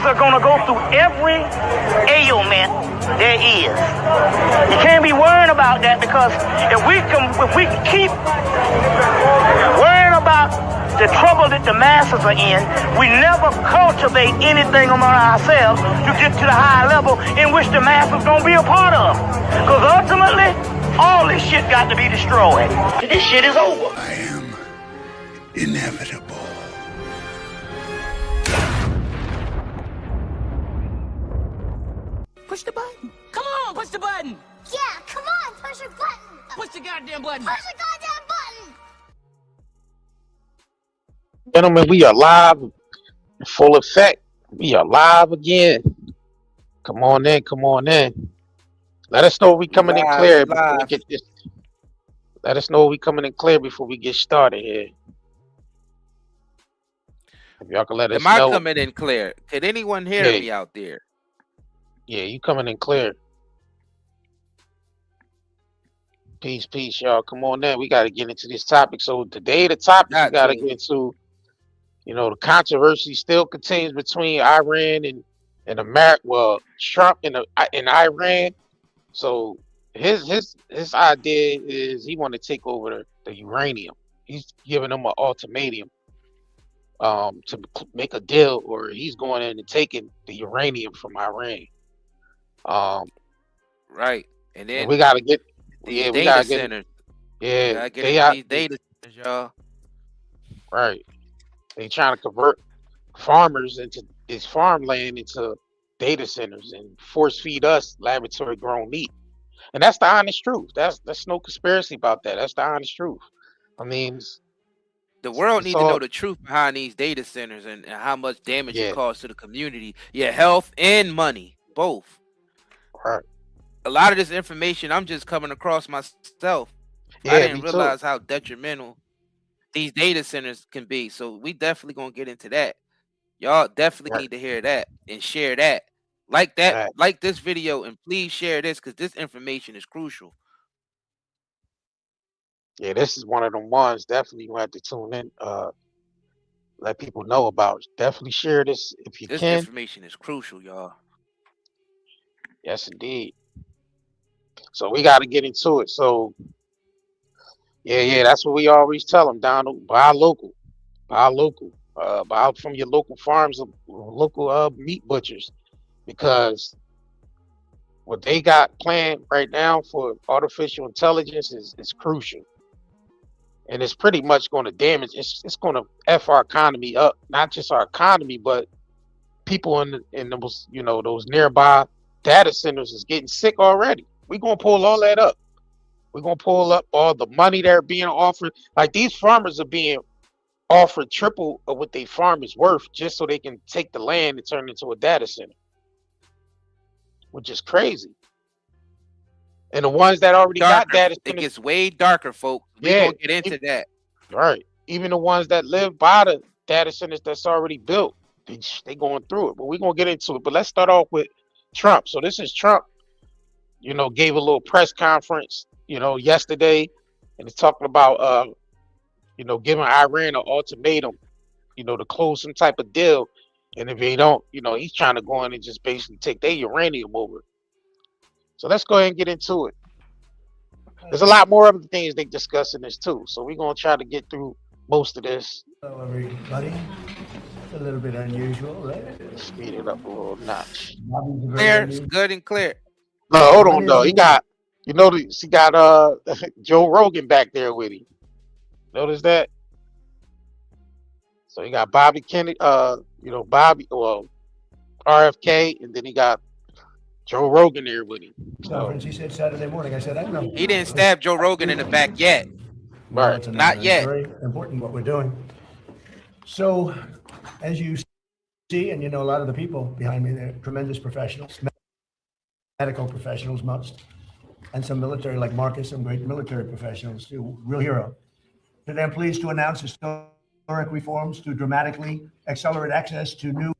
are going to go through every ailment there is. You can't be worrying about that, because if we can keep worrying about the trouble that the masses are in, we never cultivate anything among ourselves to get to the high level in which the masses going to be a part of. Because ultimately, all this shit got to be destroyed. This shit is over. I am inevitable. Push the button. Come on, push the button. Yeah, come on, push the button. Push the goddamn button. Push the goddamn button. Gentlemen, we are live, in full effect. We are live again. Come on in, come on in. Let us know if we coming in clear before we get this. Let us know if we coming in clear before we get started here. If y'all can let us know. Am I coming in clear? Could anyone hear me out there? Yeah, you coming in clear. Peace, peace, y'all. Come on in. We got to get into this topic. So today, the topic we got to get into, the controversy still continues between Iran and America. Well, Trump and Iran. So his idea is he want to take over the uranium. He's giving them an ultimatum to make a deal, or he's going in and taking the uranium from Iran. Right, and then we gotta get data centers. Yeah, they are these data centers, y'all. Right, they trying to convert farmers into this farmland into data centers and force feed us laboratory grown meat, and that's the honest truth. That's no conspiracy about that. That's the honest truth. I mean, the world needs to know the truth behind these data centers and how much damage it causes to the community. Yeah, health and money, both. Right. A lot of this information I'm just coming across myself. I didn't realize how detrimental these data centers can be. So we definitely gonna get into that. Y'all definitely need to hear that and share that. Like this video, and please share this, because this information is crucial. Yeah, this is one of them ones. Definitely you have to tune in. Let people know about. Definitely share this if you can. This information is crucial, y'all. Yes, indeed. So we got to get into it. So, yeah, that's what we always tell them, Donald. Buy local, buy from your local farms, local meat butchers, because what they got planned right now for artificial intelligence is crucial, and it's pretty much going to damage. It's going to F our economy up, not just our economy, but people in those those nearby data centers is getting sick already. We're gonna pull all that up. We're gonna pull up all the money they're being offered. Like, these farmers are being offered triple of what their farm is worth just so they can take the land and turn it into a data center, which is crazy. And the ones that already got data centers, it gets way darker, folks. We're gonna get into that. Right. Even the ones that live by the data centers that's already built, they going through it. But we're gonna get into it. But let's start off with Trump. So this is Trump, gave a little press conference, yesterday, and it's talking about, giving Iran an ultimatum, to close some type of deal. And if they don't, he's trying to go in and just basically take their uranium over. So let's go ahead and get into it. There's a lot more other things they discuss in this too. So we're going to try to get through most of this. Hello, everybody. It's a little bit unusual, right? Speed it up a little notch. Clear, good and clear. No, hold on though. He got, he got Joe Rogan back there with him. Notice that? So he got Bobby Kennedy, Bobby, RFK, and then he got Joe Rogan there with him. Conference, he said Saturday morning. I said, I know. He didn't stab Joe Rogan in the back yet. Right. Not yet. Very important what we're doing. So, as you see, and a lot of the people behind me, they're tremendous professionals, medical professionals most, and some military, like Marcus, some great military professionals, too, real hero. Today, I'm pleased to announce historic reforms to dramatically accelerate access to new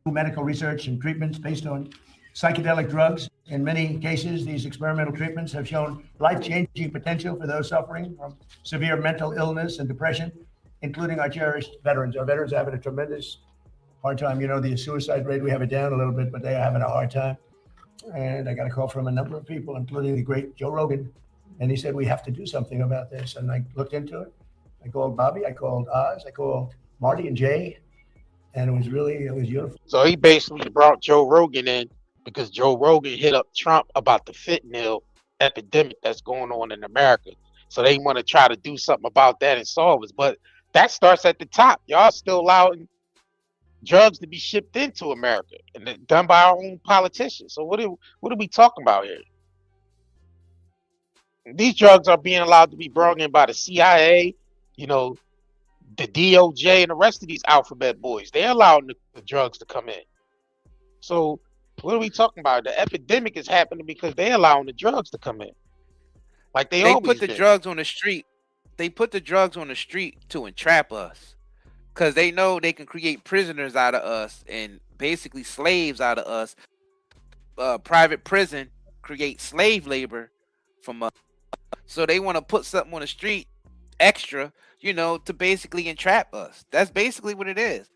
medical research and treatments based on psychedelic drugs. In many cases, these experimental treatments have shown life-changing potential for those suffering from severe mental illness and depression, including our cherished veterans. Our veterans are having a tremendous hard time. You know, the suicide rate, we have it down a little bit, but they are having a hard time. And I got a call from a number of people, including the great Joe Rogan. And he said, we have to do something about this. And I looked into it. I called Bobby, I called Oz, I called Marty and Jay. And it was beautiful. So he basically brought Joe Rogan in because Joe Rogan hit up Trump about the fentanyl epidemic that's going on in America. So they want to try to do something about that and solve it. But that starts at the top. Y'all still allowing drugs to be shipped into America and they're done by our own politicians. So what are we talking about here? These drugs are being allowed to be brought in by the CIA, you know, the DOJ and the rest of these alphabet boys. They're allowing the drugs to come in. So what are we talking about? The epidemic is happening because they're allowing the drugs to come in. Like they always put the did. drugs on the street. They put the drugs on the street to entrap us. Because they know they can create prisoners out of us and basically slaves out of us. Private prison creates slave labor from us. So they want to put something on the street extra, you know, to basically entrap us. That's basically what it is.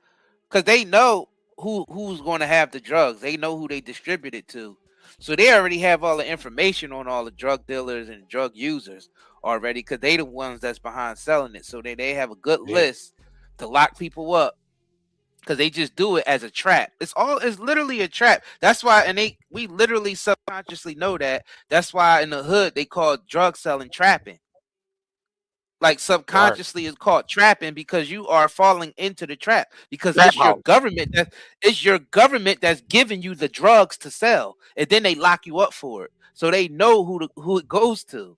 Because they know who's going to have the drugs. They know who they distribute it to. So they already have all the information on all the drug dealers and drug users already because they the ones that's behind selling it. So they have a good list to lock people up because they just do it as a trap. It's literally a trap. That's why, and we literally subconsciously know that. That's why in the hood they call drug selling trapping. Like subconsciously it's called trapping because you are falling into the trap because it's your government that's giving you the drugs to sell and then they lock you up for it. So they know who it goes to.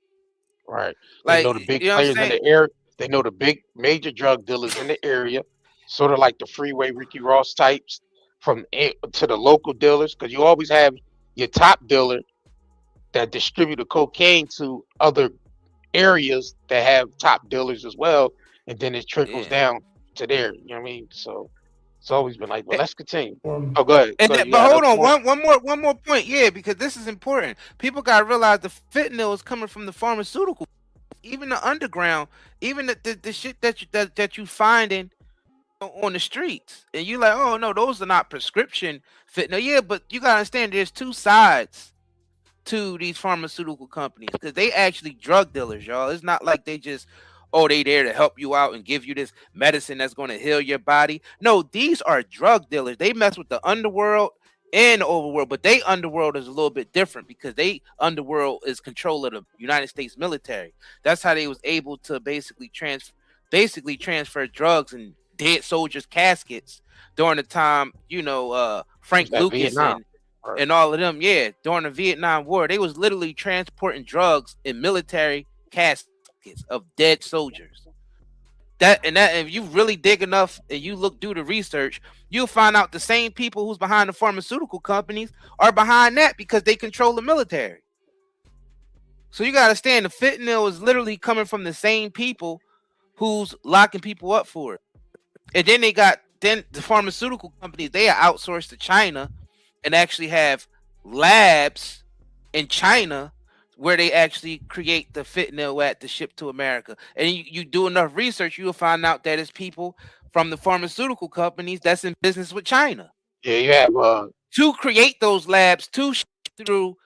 Right. Like, They know the big you know players in the area. They know the big major drug dealers in the area, sort of like the freeway Ricky Ross types to the local dealers, because you always have your top dealer that distribute the cocaine to other areas that have top dealers as well, and then it trickles down to there. You know what I mean? So it's always been like, well, let's continue. Oh, go ahead. But hold on, one more point, because this is important. People gotta realize the fentanyl is coming from the pharmaceutical, even the underground, even the shit that you finding on the streets, and you like, oh no, those are not prescription fentanyl. Yeah, but you gotta understand, there's two sides to these pharmaceutical companies because they actually drug dealers, y'all. It's not like they just, they there to help you out and give you this medicine that's going to heal your body. No, these are drug dealers. They mess with the underworld and the overworld, but they underworld is a little bit different because they underworld is control of the United States military. That's how they was able to basically transfer drugs and dead soldiers' caskets during the time, Frank Lucas and all of them, during the Vietnam War, they was literally transporting drugs in military caskets of dead soldiers. That if you really dig enough and you look through the research, you'll find out the same people who's behind the pharmaceutical companies are behind that because they control the military. So you gotta understand, the fentanyl is literally coming from the same people who's locking people up for it. And then the pharmaceutical companies, they are outsourced to China and actually have labs in China where they actually create the fentanyl to ship to America. And you do enough research, you'll find out that it's people from the pharmaceutical companies that's in business with China. Yeah, you have to create those labs to ship through,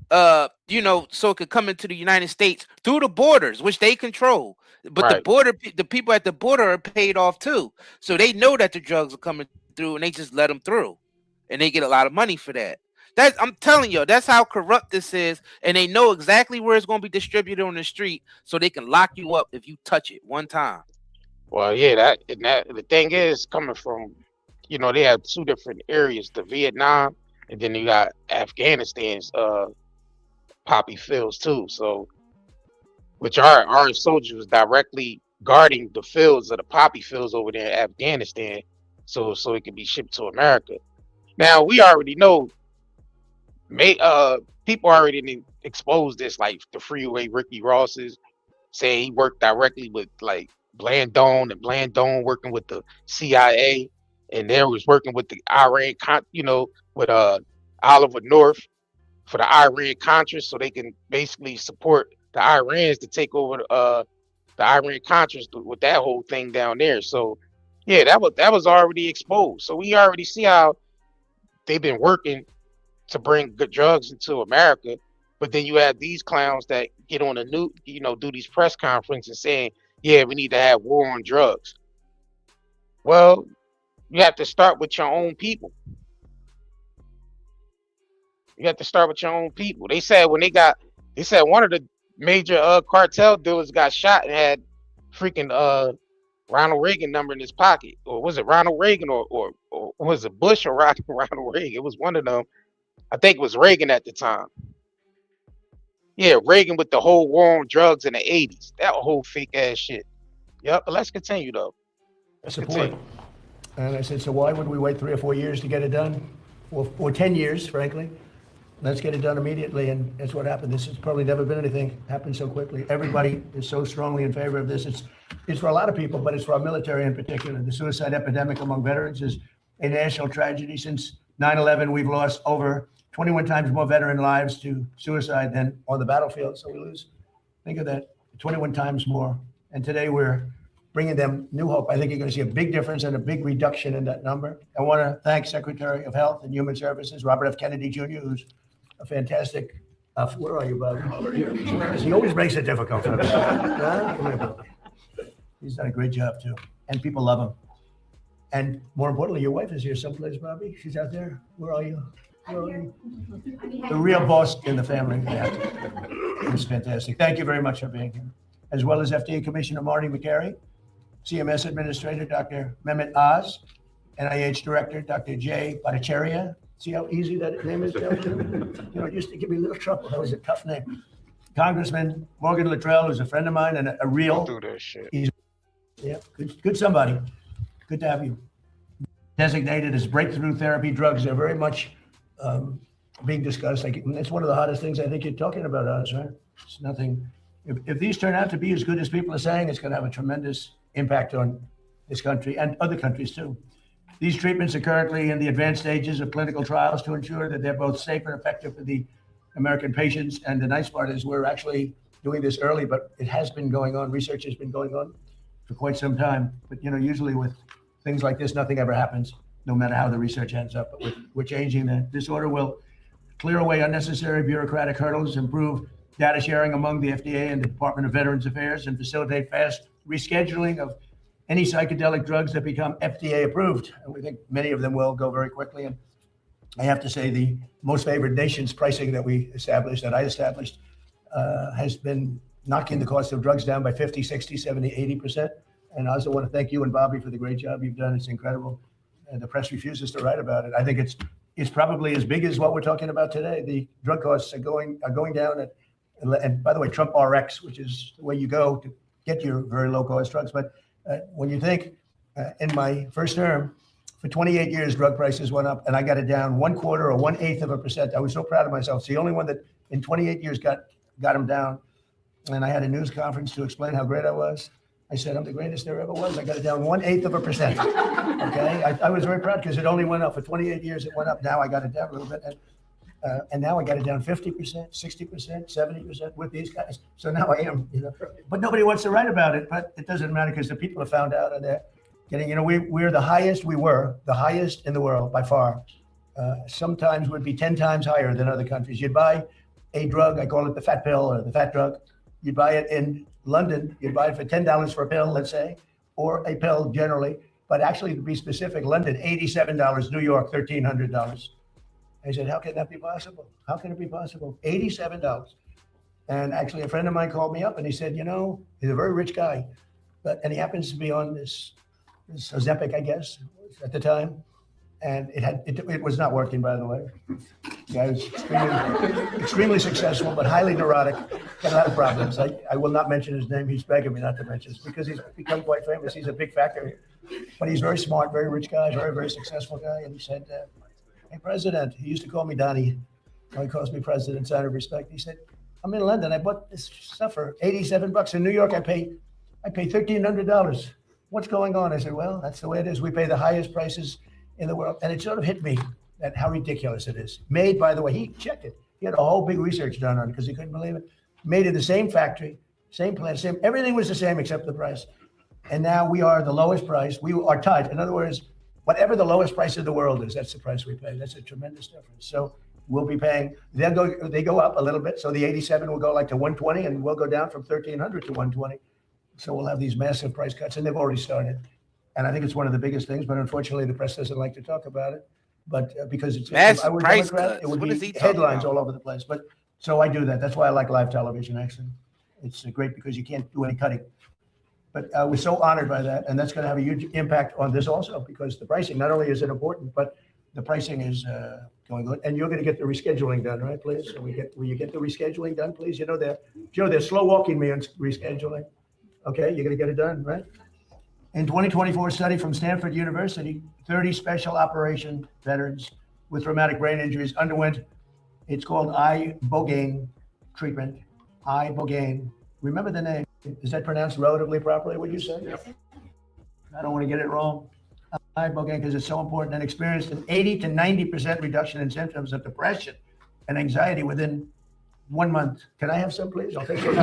so it could come into the United States through the borders, which they control. But the people at the border are paid off too, so they know that the drugs are coming through, and they just let them through. And they get a lot of money for that. I'm telling you, that's how corrupt this is. And they know exactly where it's going to be distributed on the street, so they can lock you up if you touch it one time. Well, yeah, the thing is coming from, they have two different areas, the Vietnam, and then you got Afghanistan's poppy fields too. So, which our soldiers was directly guarding the fields of the poppy fields over there in Afghanistan, so it can be shipped to America. Now we already know, people already exposed this, like the freeway Ricky Ross's saying he worked directly with like Blandone, and Blandone working with the CIA, and there was working with the Iran, with Oliver North for the Iran Contras, so they can basically support the Iranians to take over the Iran Contras with that whole thing down there. So Yeah, that was already exposed. So we already see how they've been working to bring good drugs into America. But then you have these clowns that get on the new, do these press conferences saying, yeah, we need to have war on drugs. Well, you have to start with your own people. You have to start with your own people. They said one of the major cartel dealers got shot and had freaking Ronald Reagan number in his pocket. Or was it Ronald Reagan or was it Bush or Ronald Reagan? It was one of them. I think it was Reagan at the time. Yeah, Reagan with the whole war on drugs in the 80s. That whole fake ass shit. Yep, but let's continue though. Support. And I said, so why would we wait 3 or 4 years to get it done? Or 10 years, frankly. Let's get it done immediately, and that's what happened. This has probably never been anything happened so quickly. Everybody is so strongly in favor of this. It's for a lot of people, but it's for our military in particular. The suicide epidemic among veterans is a national tragedy. Since 9/11, we've lost over 21 times more veteran lives to suicide than on the battlefield. So we lose, think of that, 21 times more. And today we're bringing them new hope. I think you're going to see a big difference and a big reduction in that number. I want to thank Secretary of Health and Human Services, Robert F. Kennedy Jr., who's a fantastic, where are you, Bob? Over here. He always makes it difficult for us. He's done a great job too. And people love him. And more importantly, your wife is here someplace, Bobby. She's out there. Where are you? Where are you? The real boss in the family. Yeah. It's fantastic. Thank you very much for being here. As well as FDA Commissioner Marty McCary, CMS Administrator Dr. Mehmet Oz, NIH Director Dr. Jay Bhattacharya. See how easy that name is? It used to give me a little trouble. That was a tough name. Congressman Morgan Luttrell, who's a friend of mine and a real. Do that shit. Yeah, good somebody. Good to have you. Designated as breakthrough therapy drugs. They're very much being discussed. It's one of the hottest things I think you're talking about, Oz, right? It's nothing. If these turn out to be as good as people are saying, it's going to have a tremendous impact on this country and other countries too. These treatments are currently in the advanced stages of clinical trials to ensure that they're both safe and effective for the American patients. And the nice part is we're actually doing this early, but it has been going on. Research has been going on for quite some time. But usually with things like this, nothing ever happens, no matter how the research ends up. But we're changing that. This order will clear away unnecessary bureaucratic hurdles, improve data sharing among the FDA and the Department of Veterans Affairs, and facilitate fast rescheduling of any psychedelic drugs that become FDA approved. And we think many of them will go very quickly. And I have to say the most favored nations pricing that I established, has been knocking the cost of drugs down by 50, 60, 70, 80%. And I also want to thank you and Bobby for the great job you've done. It's incredible. And the press refuses to write about it. I think it's probably as big as what we're talking about today. The drug costs are going down. And by the way, Trump RX, which is the way you go to get your very low cost drugs. But when you think in my first term, for 28 years, drug prices went up and I got it down 1/4 or 1/8%. I was so proud of myself. It's the only one that in 28 years got them down. And I had a news conference to explain how great I was. I said, I'm the greatest there ever was. I got it down 1/8%. Okay. I was very proud because it only went up for 28 years. It went up. Now I got it down a little bit. And now I got it down 50%, 60%, 70% with these guys. So now I am, but nobody wants to write about it, but it doesn't matter because the people have found out and they're getting, we're the highest, we were the highest in the world by far. Sometimes would be 10 times higher than other countries. You'd buy a drug, I call it the fat pill or the fat drug. You'd buy it in London, you'd buy it for $10 for a pill, let's say, or a pill generally, but actually to be specific, London, $87, New York, $1,300. I said, how can that be possible? How can it be possible? $87. And actually a friend of mine called me up and he said, he's a very rich guy, and he happens to be on this Ozempic, I guess, at the time. And it was not working, by the way. The guy was extremely successful, but highly neurotic, had a lot of problems. I will not mention his name. He's begging me not to mention it because he's become quite famous. He's a big factor, but he's very smart, very rich guy, very, very successful guy. And he said, hey, President, he used to call me Donnie. Now he calls me President, sign of respect. He said, I'm in London. I bought this stuff for $87. In New York, I pay $1,300. What's going on? I said, well, that's the way it is. We pay the highest prices in the world. And it sort of hit me that how ridiculous it is. Made, by the way, he checked it. He had a whole big research done on it because he couldn't believe it. Made in the same factory, same plant, everything was the same except the price. And now we are the lowest price. We are tied. In other words, whatever the lowest price in the world is, that's the price we pay. That's a tremendous difference. So we'll be paying, they go up a little bit. So the 87 will go like to 120 and we'll go down from 1,300 to 120. So we'll have these massive price cuts and they've already started. And I think it's one of the biggest things, but unfortunately the press doesn't like to talk about it. But because it's massive I was price Democrat, cuts. it would What is be he talking headlines about? all over the place. But so I do that. That's why I like live television, actually. It's great because you can't do any cutting. But we're so honored by that. And that's going to have a huge impact on this also, because the pricing, not only is it important, but the pricing is going good. And you're going to get the rescheduling done, right, please? So will you get the rescheduling done, please? You know, they're slow walking me on rescheduling. Okay, you're going to get it done, right? In 2024 study from Stanford University, 30 special operation veterans with traumatic brain injuries underwent, it's called ibogaine treatment. Ibogaine. Remember the name. Is that pronounced relatively properly, would you say? Yep. I don't want to get it wrong. Ibogaine, because it's so important, and experienced an 80 to 90% reduction in symptoms of depression and anxiety within 1 month. Can I have some, please? I'll take some.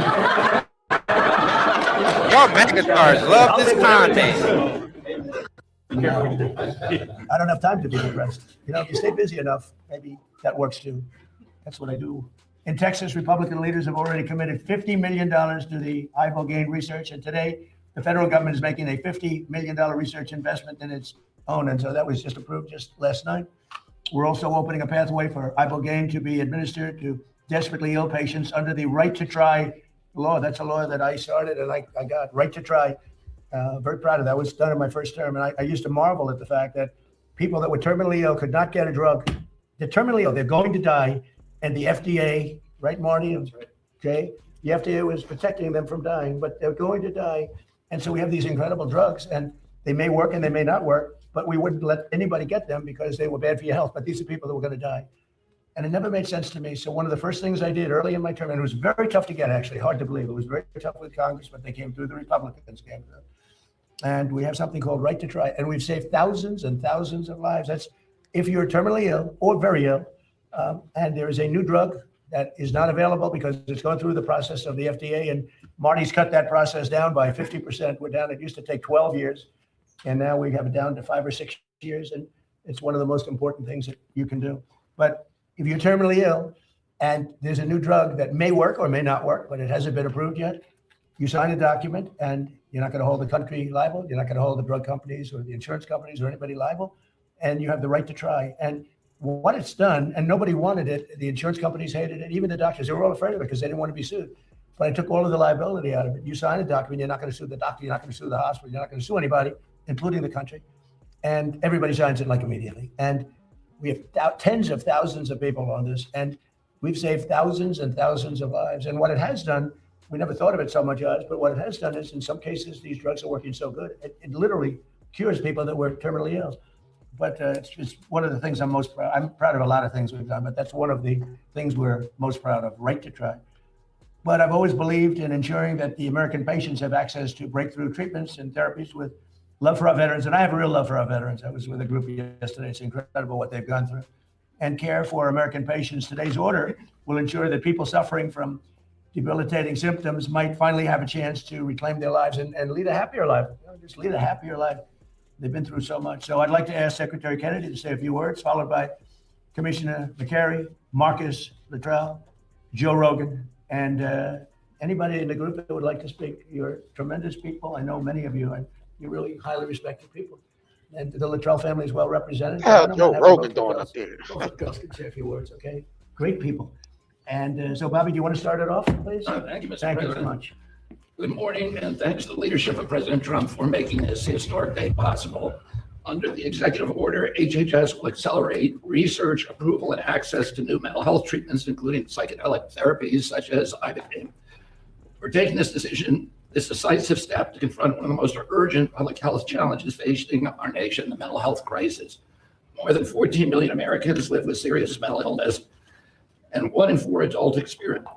Y'all megatars love this content. I don't have time to be depressed. You know, if you stay busy enough, maybe that works too. That's what I do. In Texas, Republican leaders have already committed $50 million to the ibogaine research. And today, the federal government is making a $50 million research investment in its own. And so that was just approved just last night. We're also opening a pathway for ibogaine to be administered to desperately ill patients under the right to try law. That's a law that I started and I got right to try. Very proud of that. It was done in my first term. And I used to marvel at the fact that people that were terminally ill could not get a drug. They're terminally ill. They're going to die. And the FDA, right, Marty? Right. Okay. The FDA was protecting them from dying, but they're going to die. And so we have these incredible drugs, and they may work and they may not work, but we wouldn't let anybody get them because they were bad for your health. But these are people that were going to die. And it never made sense to me. So one of the first things I did early in my term, and it was very tough to get, actually, hard to believe. It was very tough with Congress, but they came through, the Republicans came through. And we have something called Right to Try. And we've saved thousands and thousands of lives. That's if you're terminally ill or very ill, and there is a new drug that is not available because it's gone through the process of the FDA. And Marty's cut that process down by 50%. We're down, it used to take 12 years. And now we have it down to 5 or 6 years. And it's one of the most important things that you can do. But if you're terminally ill and there's a new drug that may work or may not work, but it hasn't been approved yet, you sign a document and you're not going to hold the country liable. You're not going to hold the drug companies or the insurance companies or anybody liable. And you have the right to try. And what it's done, and nobody wanted it, the insurance companies hated it, even the doctors, they were all afraid of it because they didn't want to be sued. But I took all of the liability out of it. You sign a document, you're not going to sue the doctor, you're not going to sue the hospital, you're not going to sue anybody, including the country. And everybody signs it like immediately. And we have tens of thousands of people on this, and we've saved thousands and thousands of lives. And what it has done, we never thought of it so much as, but what it has done is in some cases, these drugs are working so good, it literally cures people that were terminally ill. But it's one of the things I'm most proud. I'm proud of a lot of things we've done, but that's one of the things we're most proud of, Right to Try. But I've always believed in ensuring that the American patients have access to breakthrough treatments and therapies with love for our veterans. And I have a real love for our veterans. I was with a group yesterday. It's incredible what they've gone through. And care for American patients. Today's order will ensure that people suffering from debilitating symptoms might finally have a chance to reclaim their lives and lead a happier life. Just lead a happier life. They've been through so much. So I'd like to ask Secretary Kennedy to say a few words, followed by Commissioner McCary, Marcus Luttrell, Joe Rogan, and anybody in the group that would like to speak. You're tremendous people. I know many of you, and you're really highly respected people. And the Luttrell family is well represented. How's Joe Rogan doing up there? Both girls can say a few words, okay? Great people. And so, Bobby, do you want to start it off, please? Thank you, Mr. Thank you President. so much. Good morning, and thanks to the leadership of President Trump for making this historic day possible. Under the executive order, HHS will accelerate research, approval, and access to new mental health treatments, including psychedelic therapies such as ibogaine. We're taking this decisive step to confront one of the most urgent public health challenges facing our nation, the mental health crisis. More than 14 million Americans live with serious mental illness, and 1 in 4 adults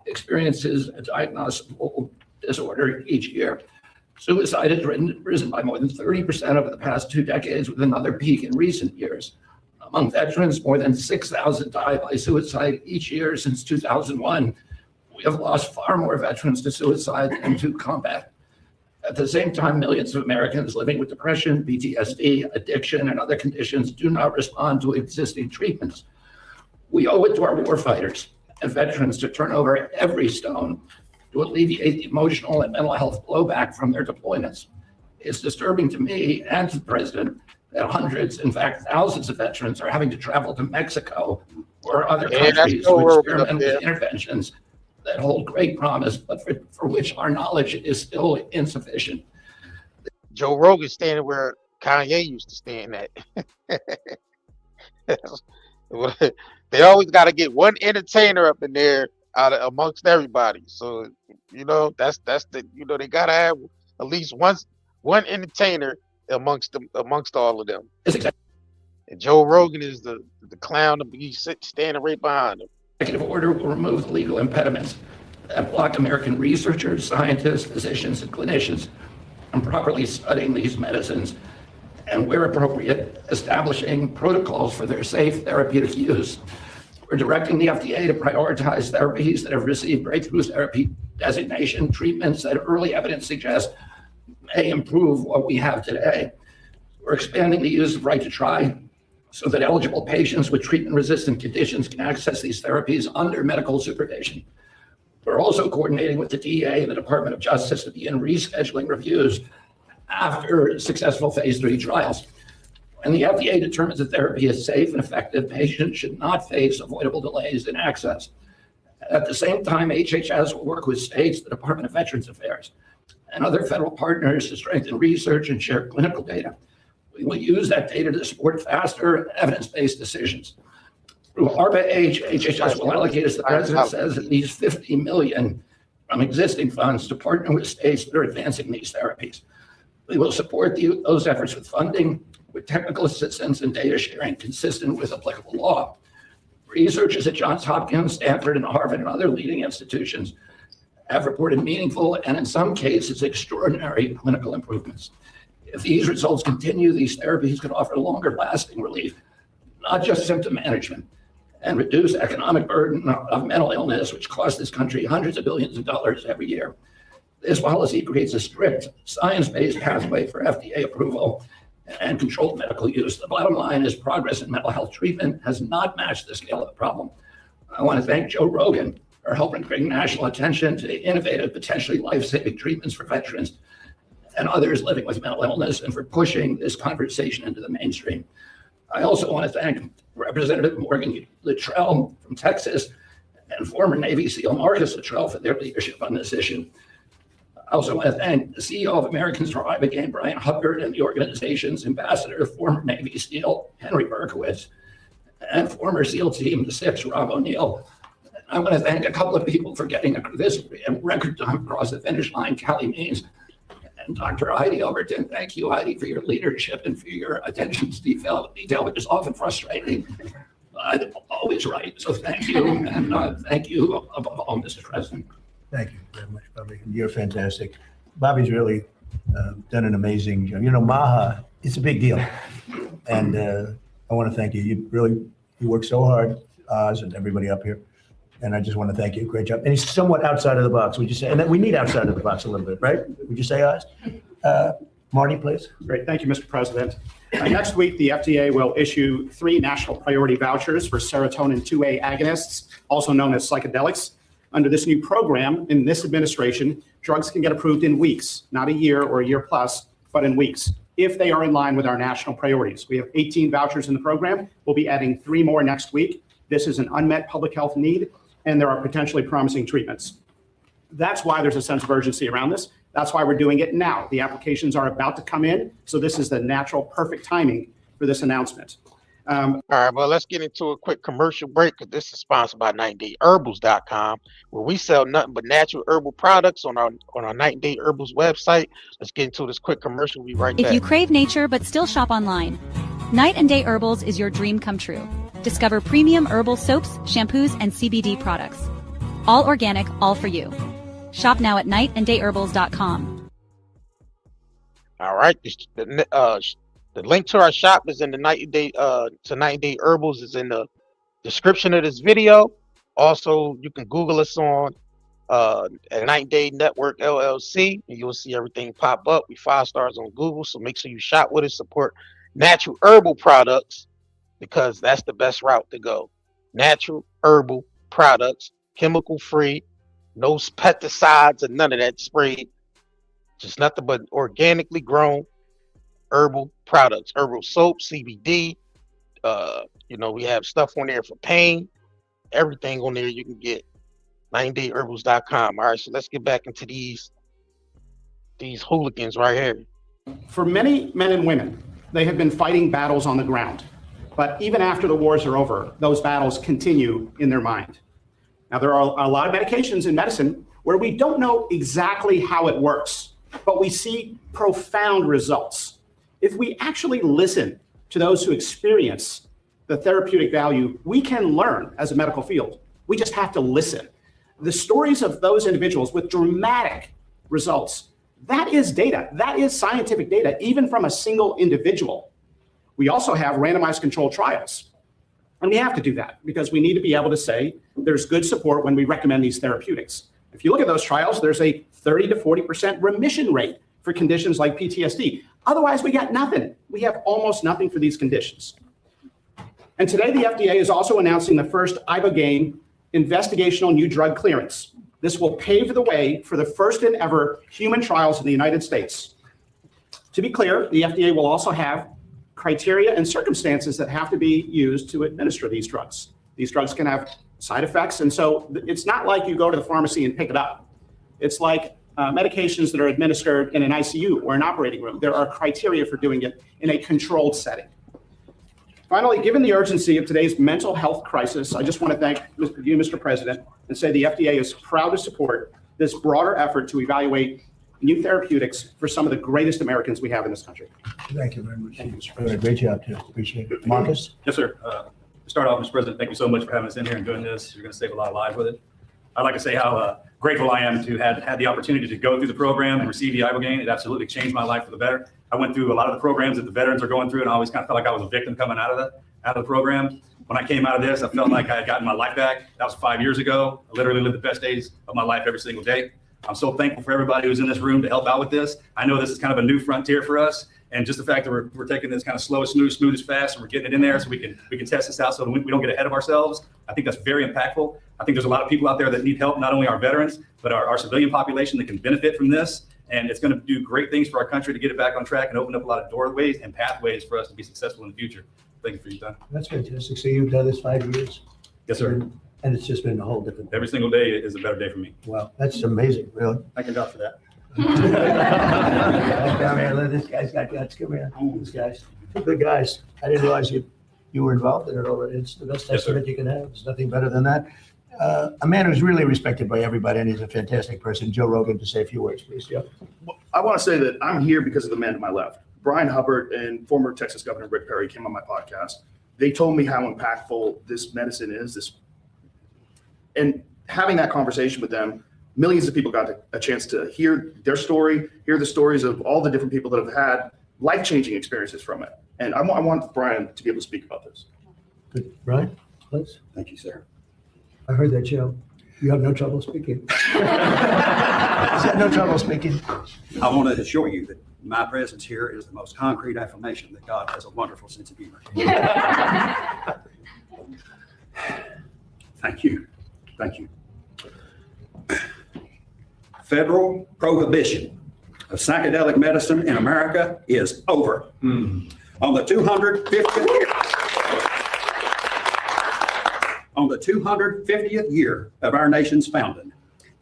experiences a diagnosable disorder each year. Suicide has risen by more than 30% over the past 2 decades, with another peak in recent years. Among veterans, more than 6,000 die by suicide each year since 2001. We have lost far more veterans to suicide than to combat. At the same time, millions of Americans living with depression, PTSD, addiction, and other conditions do not respond to existing treatments. We owe it to our warfighters and veterans to turn over every stone to alleviate the emotional and mental health blowback from their deployments. It's disturbing to me and to the president that hundreds, in fact, thousands of veterans are having to travel to Mexico or other countries to experiment with interventions that hold great promise, but for which our knowledge is still insufficient. Joe Rogan standing where Kanye used to stand at. They always got to get one entertainer up in there amongst everybody. So, that's the, they got to have at least one entertainer amongst all of them. And Joe Rogan is the clown. He's standing right behind him. Executive order will remove the legal impediments that block American researchers, scientists, physicians, and clinicians from properly studying these medicines, and where appropriate, establishing protocols for their safe therapeutic use. We're directing the FDA to prioritize therapies that have received breakthrough therapy designation, treatments that early evidence suggests may improve what we have today. We're expanding the use of right to try so that eligible patients with treatment-resistant conditions can access these therapies under medical supervision. We're also coordinating with the DEA and the Department of Justice to begin rescheduling reviews after successful phase 3 trials. When the FDA determines that therapy is safe and effective, patients should not face avoidable delays in access. At the same time, HHS will work with states, the Department of Veterans Affairs, and other federal partners to strengthen research and share clinical data. We will use that data to support faster evidence-based decisions. Through ARPA-H, HHS will allocate, as the president says, at least $50 million from existing funds to partner with states that are advancing these therapies. We will support those efforts with funding, with technical assistance and data sharing consistent with applicable law. Researchers at Johns Hopkins, Stanford, and Harvard, and other leading institutions have reported meaningful and in some cases extraordinary clinical improvements. If these results continue, these therapies could offer longer lasting relief, not just symptom management, and reduce economic burden of mental illness, which costs this country hundreds of billions of dollars every year. This policy creates a strict science-based pathway for FDA approval and controlled medical use. The bottom line is progress in mental health treatment has not matched the scale of the problem. I want to thank Joe Rogan for helping bring national attention to innovative, potentially life-saving treatments for veterans and others living with mental illness, and for pushing this conversation into the mainstream. I also want to thank Representative Morgan Luttrell from Texas and former Navy SEAL Marcus Luttrell for their leadership on this issue. I also want to thank the CEO of Americans for Ibogaine, Brian Hubbard, and the organization's ambassador, former Navy SEAL Henry Berkowitz, and former SEAL Team 6, Rob O'Neill. I want to thank a couple of people for getting this record time across the finish line, Callie Means and Dr. Heidi Overton. Thank you, Heidi, for your leadership and for your attention to detail, which is often frustrating. I'm always right, so thank you, and thank you above all, Mr. President. Thank you very much, Bobby. You're fantastic. Bobby's really done an amazing job. MAHA, it's a big deal. And I want to thank you. You work so hard, Oz and everybody up here. And I just want to thank you. Great job. And he's somewhat outside of the box, would you say? And we need outside of the box a little bit, right? Would you say, Oz? Marty, please. Great. Thank you, Mr. President. Next week, the FDA will issue 3 national priority vouchers for serotonin 2A agonists, also known as psychedelics. Under this new program, in this administration, drugs can get approved in weeks, not a year or a year plus, but in weeks, if they are in line with our national priorities. We have 18 vouchers in the program. We'll be adding 3 more next week. This is an unmet public health need, and there are potentially promising treatments. That's why there's a sense of urgency around this. That's why we're doing it now. The applications are about to come in, so this is the natural, perfect timing for this announcement. All right, well, let's get into a quick commercial break, because this is sponsored by 90dayherbals.com, where we sell nothing but natural herbal products on our 90 Day Herbals website. Let's get into this quick commercial. We'll be right back. If you crave nature but still shop online, Night and Day Herbals is your dream come true. Discover premium herbal soaps, shampoos, and CBD products. All organic, all for you. Shop now at nightanddayherbals.com. All right, the link to our shop is in the 90 Day Herbals is in the description of this video. Also, you can Google us on at Night Day Network LLC, and you'll see everything pop up. We 5 stars on Google, so make sure you shop with us, support natural herbal products, because that's the best route to go. Natural herbal products, chemical free, no pesticides and none of that sprayed, just nothing but organically grown herbal products, herbal soap, CBD. We have stuff on there for pain, everything on there you can get. 9dayherbals.com. All right, so let's get back into these hooligans right here. For many men and women, they have been fighting battles on the ground. But even after the wars are over, those battles continue in their mind. Now, there are a lot of medications in medicine where we don't know exactly how it works, but we see profound results. If we actually listen to those who experience the therapeutic value, we can learn as a medical field. We just have to listen. The stories of those individuals with dramatic results, that is data. That is scientific data, even from a single individual. We also have randomized controlled trials. And we have to do that because we need to be able to say there's good support when we recommend these therapeutics. If you look at those trials, there's a 30 to 40% remission rate for conditions like PTSD. Otherwise, we got nothing. We have almost nothing for these conditions. And today, the FDA is also announcing the first ibogaine investigational new drug clearance. This will pave the way for the first and ever human trials in the United States. To be clear, the FDA will also have criteria and circumstances that have to be used to administer these drugs. These drugs can have side effects, and so it's not like you go to the pharmacy and pick it up. It's like medications that are administered in an ICU or an operating room. There are criteria for doing it in a controlled setting. Finally, given the urgency of today's mental health crisis, I just want to thank you, Mr. President, and say the FDA is proud to support this broader effort to evaluate new therapeutics for some of the greatest Americans we have in this country. Thank you very much. Thank you, Mr. President. Great job, too. Appreciate it. Marcus? Yes, sir. To start off, Mr. President, thank you so much for having us in here and doing this. You're going to save a lot of lives with it. I'd like to say how grateful I am to have had the opportunity to go through the program and receive the ibogaine. It absolutely changed my life for the better. I went through a lot of the programs that the veterans are going through, and I always kind of felt like I was a victim coming out of the program. When I came out of this, I felt like I had gotten my life back. That was 5 years ago. I literally lived the best days of my life every single day. I'm so thankful for everybody who's in this room to help out with this. I know this is kind of a new frontier for us. And just the fact that we're taking this kind of slow, smooth as fast, and we're getting it in there so we can test this out so we don't get ahead of ourselves. I think that's very impactful. I think there's a lot of people out there that need help, not only our veterans, but our civilian population that can benefit from this. And it's going to do great things for our country to get it back on track and open up a lot of doorways and pathways for us to be successful in the future. Thank you for your time. That's fantastic. So you've done this 5 years? Yes, sir. And it's just been a whole different. Every single day is a better day for me. Wow, that's amazing, really. I can vouch for that. Come here, this guy's got guts. Come here, these guys. Two good guys. I didn't realize you were involved in it already. It's the best testament you can have. There's nothing better than that. A man who's really respected by everybody, and he's a fantastic person. Joe Rogan, to say a few words, please. Joe. Well, I want to say that I'm here because of the man to my left. Brian Hubbard and former Texas Governor Rick Perry came on my podcast. They told me how impactful this medicine is. And having that conversation with them, millions of people got a chance to hear their story, hear the stories of all the different people that have had life-changing experiences from it. And I want Brian to be able to speak about this. Good. Brian, please. Thank you, sir. I heard that, Joe. You have no trouble speaking. You have no trouble speaking. I want to assure you that my presence here is the most concrete affirmation that God has a wonderful sense of humor. Thank you. Thank you. Federal prohibition of psychedelic medicine in America is over. On the 250th year of our nation's founding,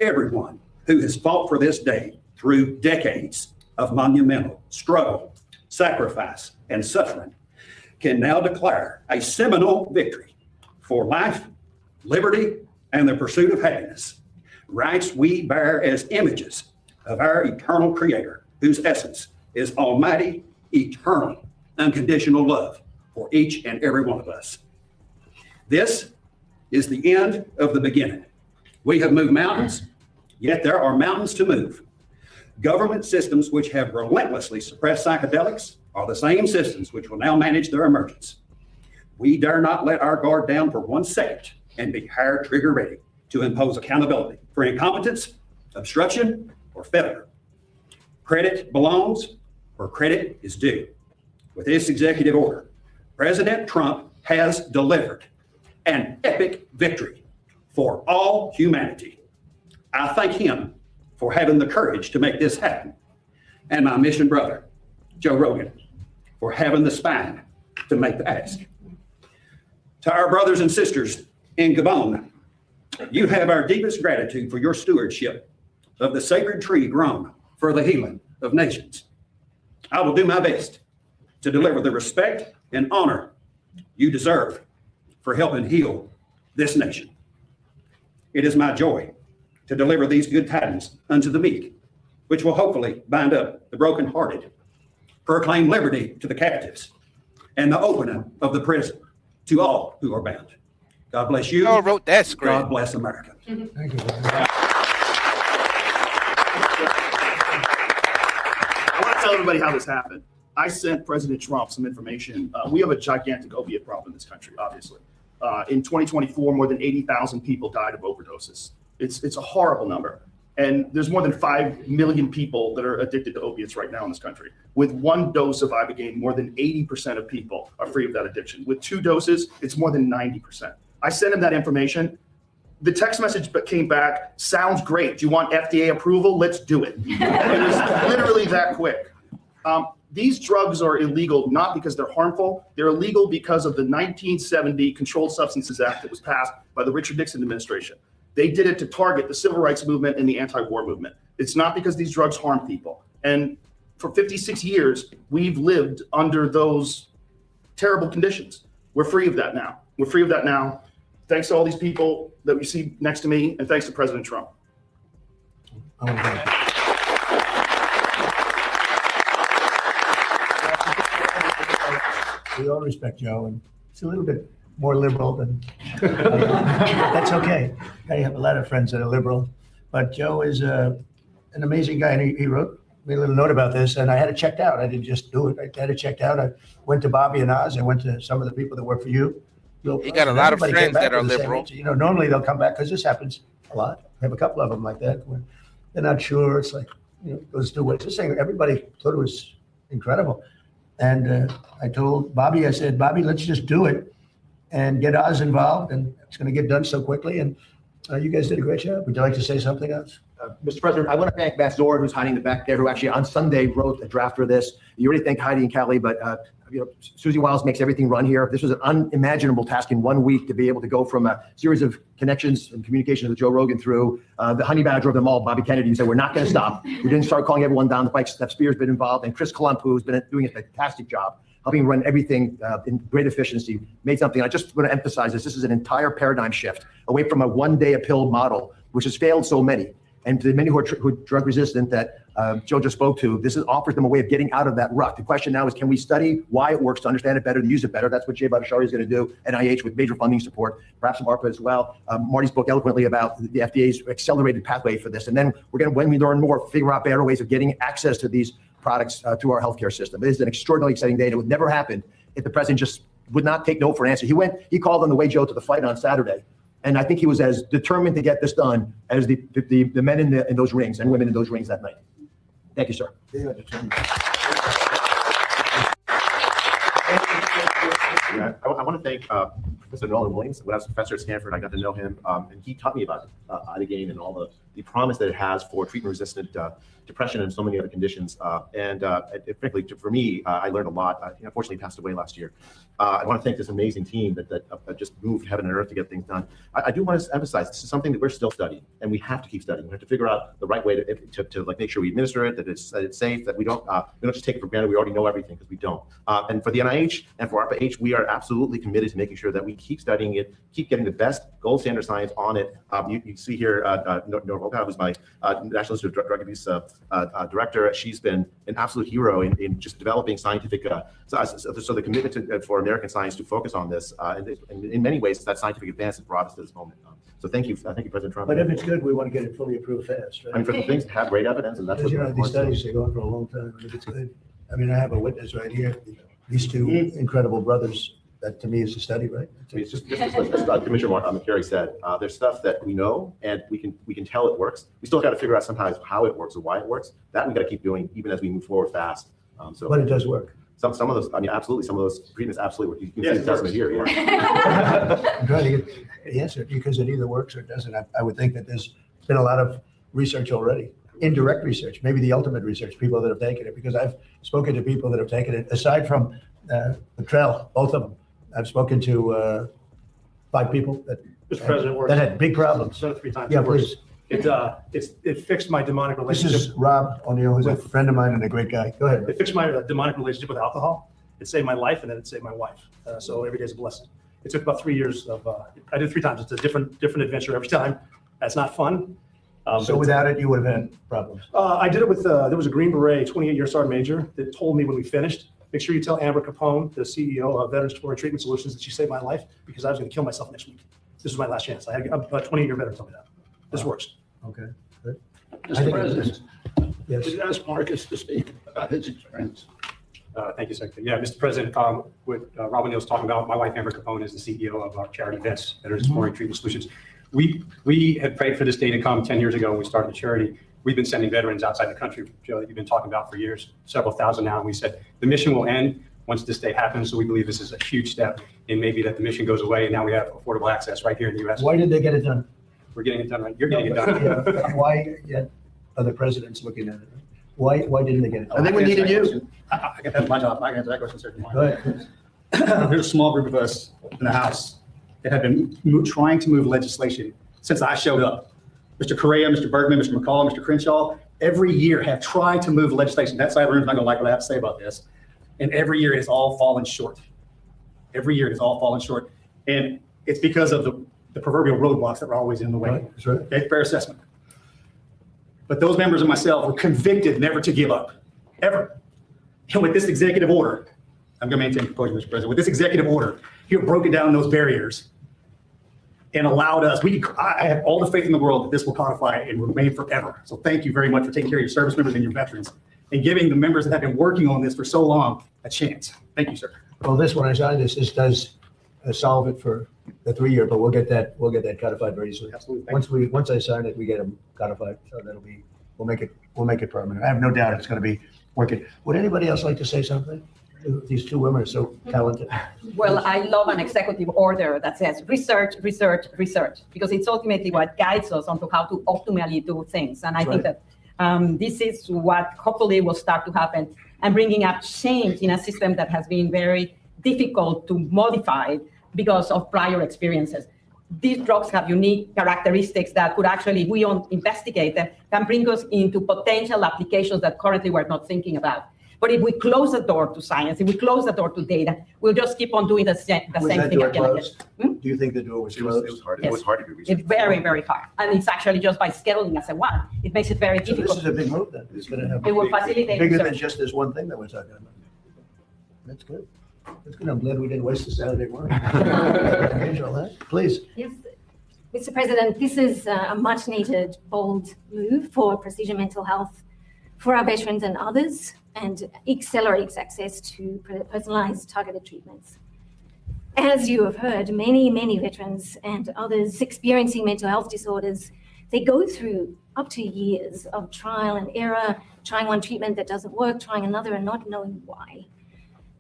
everyone who has fought for this day through decades of monumental struggle, sacrifice, and suffering can now declare a seminal victory for life, liberty, and the pursuit of happiness. Rights we bear as images of our eternal Creator, whose essence is almighty, eternal, unconditional love for each and every one of us. This is the end of the beginning. We have moved mountains, yet there are mountains to move. Government systems which have relentlessly suppressed psychedelics are the same systems which will now manage their emergence. We dare not let our guard down for 1 second and be hair trigger ready to impose accountability for incompetence, obstruction, or failure. Credit belongs where credit is due. With this executive order, President Trump has delivered an epic victory for all humanity. I thank him for having the courage to make this happen, and my mission brother, Joe Rogan, for having the spine to make the ask. To our brothers and sisters in Gabon, you have our deepest gratitude for your stewardship of the sacred tree grown for the healing of nations. I will do my best to deliver the respect and honor you deserve for helping heal this nation. It is my joy to deliver these good tidings unto the meek, which will hopefully bind up the brokenhearted, proclaim liberty to the captives, and the opening of the prison to all who are bound. God bless you. Y'all wrote that script. God bless America. Thank you. I want to tell everybody how this happened. I sent President Trump some information. We have a gigantic opiate problem in this country, obviously. In 2024, more than 80,000 people died of overdoses. It's a horrible number. And there's more than 5 million people that are addicted to opiates right now in this country. With 1 dose of Ibogaine, more than 80% of people are free of that addiction. With 2 doses, it's more than 90%. I sent him that information. The text message came back, sounds great. Do you want FDA approval? Let's do it. It was literally that quick. These drugs are illegal not because they're harmful. They're illegal because of the 1970 Controlled Substances Act that was passed by the Richard Nixon administration. They did it to target the civil rights movement and the anti-war movement. It's not because these drugs harm people. And for 56 years, we've lived under those terrible conditions. We're free of that now. We're free of that now. Thanks to all these people that we see next to me, and thanks to President Trump. We all respect Joe, and it's a little bit more liberal than that's okay. I have a lot of friends that are liberal, but Joe is an amazing guy, and he wrote me a little note about this, and I had it checked out. I didn't just do it. I had it checked out. I went to Bobby and Oz. I went to some of the people that work for you. You got a lot of friends that are liberal. You know, normally they'll come back because this happens a lot. I have a couple of them like that where they're not sure. It's like, you know, let's do it. This thing, everybody thought it was incredible. And I told Bobby, I said, Bobby, let's just do it and get Oz involved, and it's going to get done so quickly. And you guys did a great job. Would you like to say something else? Mr. President, I want to thank Matt Zord, who's hiding in the back there, who actually on Sunday wrote a draft for this. You already thanked Heidi and Kelly, but you know, Susie Wiles makes everything run here. This was an unimaginable task in 1 week to be able to go from a series of connections and communications with Joe Rogan through the honey badger of them all, Bobby Kennedy, who said, we're not going to stop. We didn't start calling everyone down the pike. Steph Spear's been involved, and Chris Klump, who's been doing a fantastic job, helping run everything in great efficiency, made something. I just want to emphasize this. This is an entire paradigm shift away from a one-day-a-pill model, which has failed so many. And to the many who are drug resistant that Joe just spoke to, this offers them a way of getting out of that rut. The question now is, can we study why it works to understand it better, to use it better? That's what Jay Bhattacharya is going to do, NIH with major funding support, perhaps some ARPA as well. Marty spoke eloquently about the FDA's accelerated pathway for this. And then we're going to, when we learn more, figure out better ways of getting access to these products through our healthcare system. It is an extraordinarily exciting day. It would never happen if the president just would not take no for an answer. He called on the way, Joe, to the fight on Saturday. And I think he was as determined to get this done as the men in those rings and women in those rings that night. Thank you, sir. Yeah, I want to thank Professor Nolan Williams. When I was a professor at Stanford, I got to know him, and he taught me about Ibogaine and all the promise that it has for treatment-resistant depression and so many other conditions. And frankly, for me, I learned a lot. He unfortunately passed away last year. I want to thank this amazing team that just moved heaven and earth to get things done. I do want to emphasize this is something that we're still studying, and we have to keep studying. We have to figure out the right way to like make sure we administer it, that it's safe, that we don't just take it for granted. We already know everything, because we don't. And for the NIH and for ARPA-H, we are absolutely committed to making sure that we keep studying it, keep getting the best gold standard science on it. You see here, Nora Volkow, who's my National Institute of Drug Abuse director. She's been an absolute hero in just developing scientific, so the commitment for American science to focus on this, and in many ways, that scientific advance that brought us to this moment. So thank you, President Trump. But if it's good, we want to get it fully approved fast, right? I mean, for the things that have great evidence, and that's what these studies, they go on for a long time. If it's good, I mean, I have a witness right here. These two incredible brothers that to me is a study, right? I mean, it's just like Commissioner McCary said, there's stuff that we know and we can tell it works. We still got to figure out sometimes how it works or why it works. That we got to keep doing even as we move forward fast. But it does work. Some of those, I mean, absolutely, some of those treatments absolutely work. You can see the testament here. Yeah. I'm trying to get the answer because it either works or it doesn't. I would think that there's been a lot of research already, indirect research, maybe the ultimate research, people that have taken it, because I've spoken to people that have taken it, aside from Trail, both of them. I've spoken to 5 people that, Mr. President, that had big problems. Said it 3 times. Yeah, please. It fixed my demonic This relationship. is Rob O'Neill, who's a friend of mine and a great guy. Go ahead. It fixed my demonic relationship with alcohol. It saved my life, and then it saved my wife. So every day is a blessing. It took about 3 years of. I did it 3 times. It's a different adventure every time. That's not fun. So without it, you would have had problems. I did it with. There was a Green Beret 28-year sergeant major that told me when we finished, make sure you tell Amber Capone, the CEO of Veterans Support and Treatment Solutions, that she saved my life because I was going to kill myself next week. This was my last chance. I had a 28-year veteran tell me that. This works. Okay, good. Mr. President, yes. would you ask Marcus to speak about his experience? Thank you, Secretary. Yeah, Mr. President, what Rob O'Neill's talking about, my wife, Amber Capone, is the CEO of our charity Vets, Veterans Support and Treatment Solutions. We had prayed for this day to come 10 years ago when we started the charity. We've been sending veterans outside the country, Joe, that you've been talking about for years, several thousand now. And we said the mission will end once this day happens. So we believe this is a huge step in maybe that the mission goes away and now we have affordable access right here in the U.S. Why did they get it done? We're getting it done right. You're getting it done. Yeah, why are the presidents looking at it? Why didn't they get it done? I think we needed you. I got that my job. I can answer that question, sir. Go ahead. There's a small group of us in the House that have been trying to move legislation since I showed up. Mr. Correa, Mr. Bergman, Mr. McCall, Mr. Crenshaw, every year have tried to move legislation. That side of the room is not going to like what I have to say about this. And every year it has all fallen short. Every year it has all fallen short. And it's because of the proverbial roadblocks that were always in the way. Right, that's right. Okay, fair assessment. But those members and myself were convicted never to give up, ever. And with this executive order, I'm going to maintain composure, Mr. President. With this executive order, you have broken down those barriers and allowed us, I have all the faith in the world that this will codify and remain forever. So thank you very much for taking care of your service members and your veterans and giving the members that have been working on this for so long a chance. Thank you, sir. Well, this, when I signed this does solve it for the 3-year, but we'll get that codified very soon. Absolutely. Once I sign it, we get them codified. So we'll make it permanent. I have no doubt it's going to be working. Would anybody else like to say something? These 2 women are so talented. Well, I love an executive order that says research, research, research, because it's ultimately what guides us onto how to optimally do things. And I think that this is what hopefully will start to happen and bringing up change in a system that has been very difficult to modify because of prior experiences. These drugs have unique characteristics that could actually, if we don't investigate them, can bring us into potential applications that currently we're not thinking about. But if we close the door to science, if we close the door to data, we'll just keep on doing the same thing again. Do you think the door was closed? It was hard. Yes. It was hard to do research. It's very, very hard. And it's actually just by scheduling as a one, it makes it very So difficult. this is a big move then. It's going to have It will facilitate bigger than research. just this one thing that we're talking about. That's good. That's good. I'm glad we didn't waste a Saturday morning. Please. Yes, Mr. President, this is a much needed, bold move for precision mental health for our veterans and others, and accelerates access to personalized targeted treatments. As you have heard, many veterans and others experiencing mental health disorders, they go through up to years of trial and error, trying one treatment that doesn't work, trying another and not knowing why.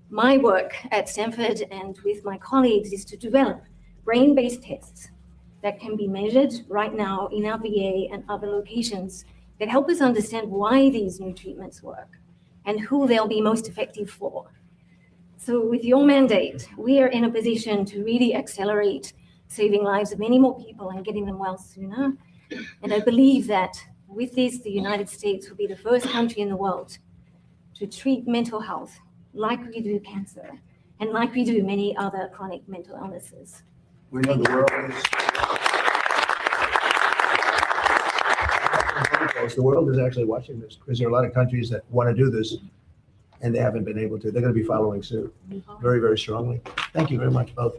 My work at Stanford and with my colleagues is to develop brain-based tests that can be measured right now in our VA and other locations that help us understand why these new treatments work and who they'll be most effective for. So with your mandate, we are in a position to really accelerate saving lives of many more people and getting them well sooner. And I believe that with this, the United States will be the first country in the world to treat mental health like we do cancer and like we do many other chronic mental illnesses. We know the world is. The world is actually watching this because there are a lot of countries that want to do this and they haven't been able to. They're going to be following suit very, very strongly. Thank you very much, both.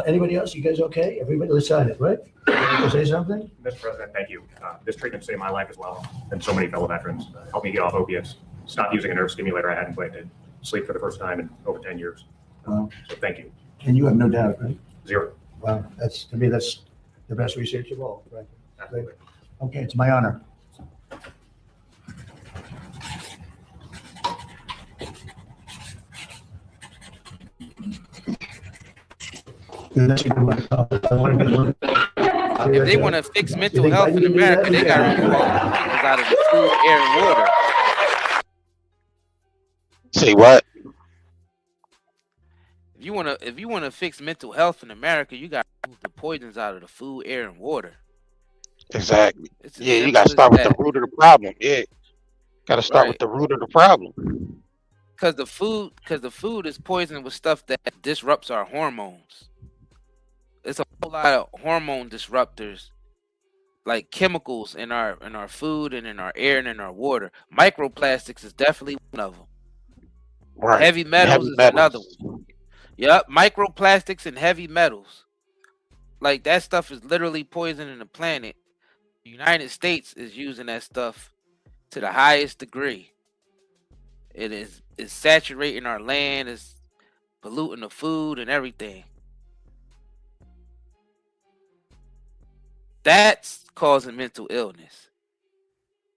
Anybody else? You guys okay? Everybody, let's sign it, right? You say something? Mr. President, thank you. This treatment saved my life as well, and so many fellow veterans. Helped me get off opiates, stop using a nerve stimulator I hadn't played to sleep for the first time in over 10 years. So thank you. And you have no doubt, right? Zero. Wow, to me, that's the best research of all, right? Okay, it's my honor. If they want to fix mental health in America, they got to remove all the poisons out of the food, air, and water. Say what? If you wanna fix mental health in America, you got to remove the poisons out of the food, air, and water. Exactly. It's Yeah, you got to start with the root of the problem. Yeah, got to start with the root of the problem. Because the food is poisoned with stuff that disrupts our hormones. It's a whole lot of hormone disruptors, like chemicals in our food and in our air and in our water. Microplastics is definitely one of them. Right. Heavy metals is another one. Yep, microplastics and heavy metals. Like that stuff is literally poisoning the planet. The United States is using that stuff to the highest degree. It's saturating our land, it's polluting the food and everything. That's causing mental illness.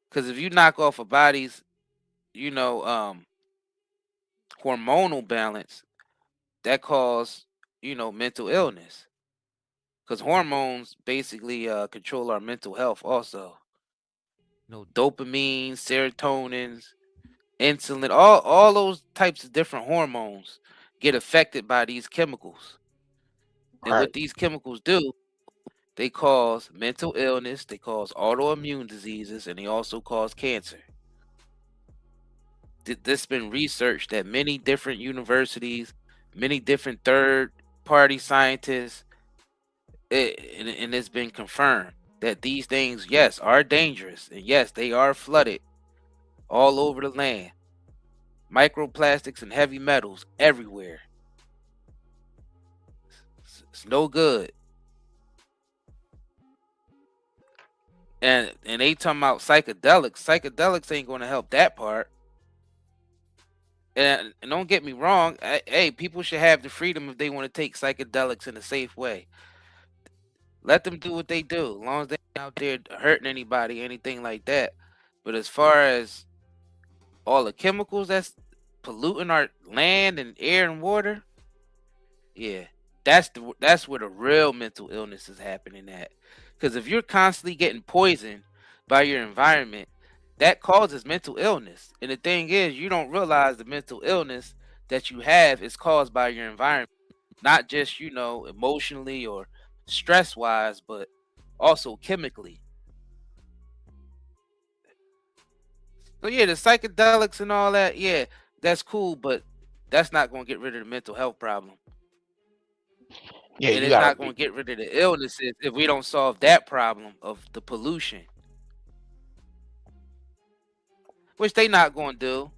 Because if you knock off a body's, hormonal balance, that causes, mental illness. Because hormones basically control our mental health also. Dopamine, serotonins, insulin, all those types of different hormones get affected by these chemicals. And what these chemicals do, they cause mental illness, they cause autoimmune diseases, and they also cause cancer. This has been researched at many different universities, many different third-party scientists, and it's been confirmed that these things, yes, are dangerous, and yes, they are flooded all over the land. Microplastics and heavy metals everywhere. It's no good. And they talking about psychedelics. Psychedelics ain't going to help that part. And don't get me wrong. Hey, people should have the freedom if they want to take psychedelics in a safe way. Let them do what they do, as long as they're not out there hurting anybody, anything like that. But as far as all the chemicals that's polluting our land and air and water, yeah, that's where the real mental illness is happening at. Because if you're constantly getting poisoned by your environment, that causes mental illness. And the thing is, you don't realize the mental illness that you have is caused by your environment, not just emotionally or stress wise, but also chemically. So yeah, the psychedelics and all that, yeah, that's cool, but that's not going to get rid of the mental health problem. Yeah, and it's not going to get rid of the illnesses if we don't solve that problem of the pollution, which they not going to do,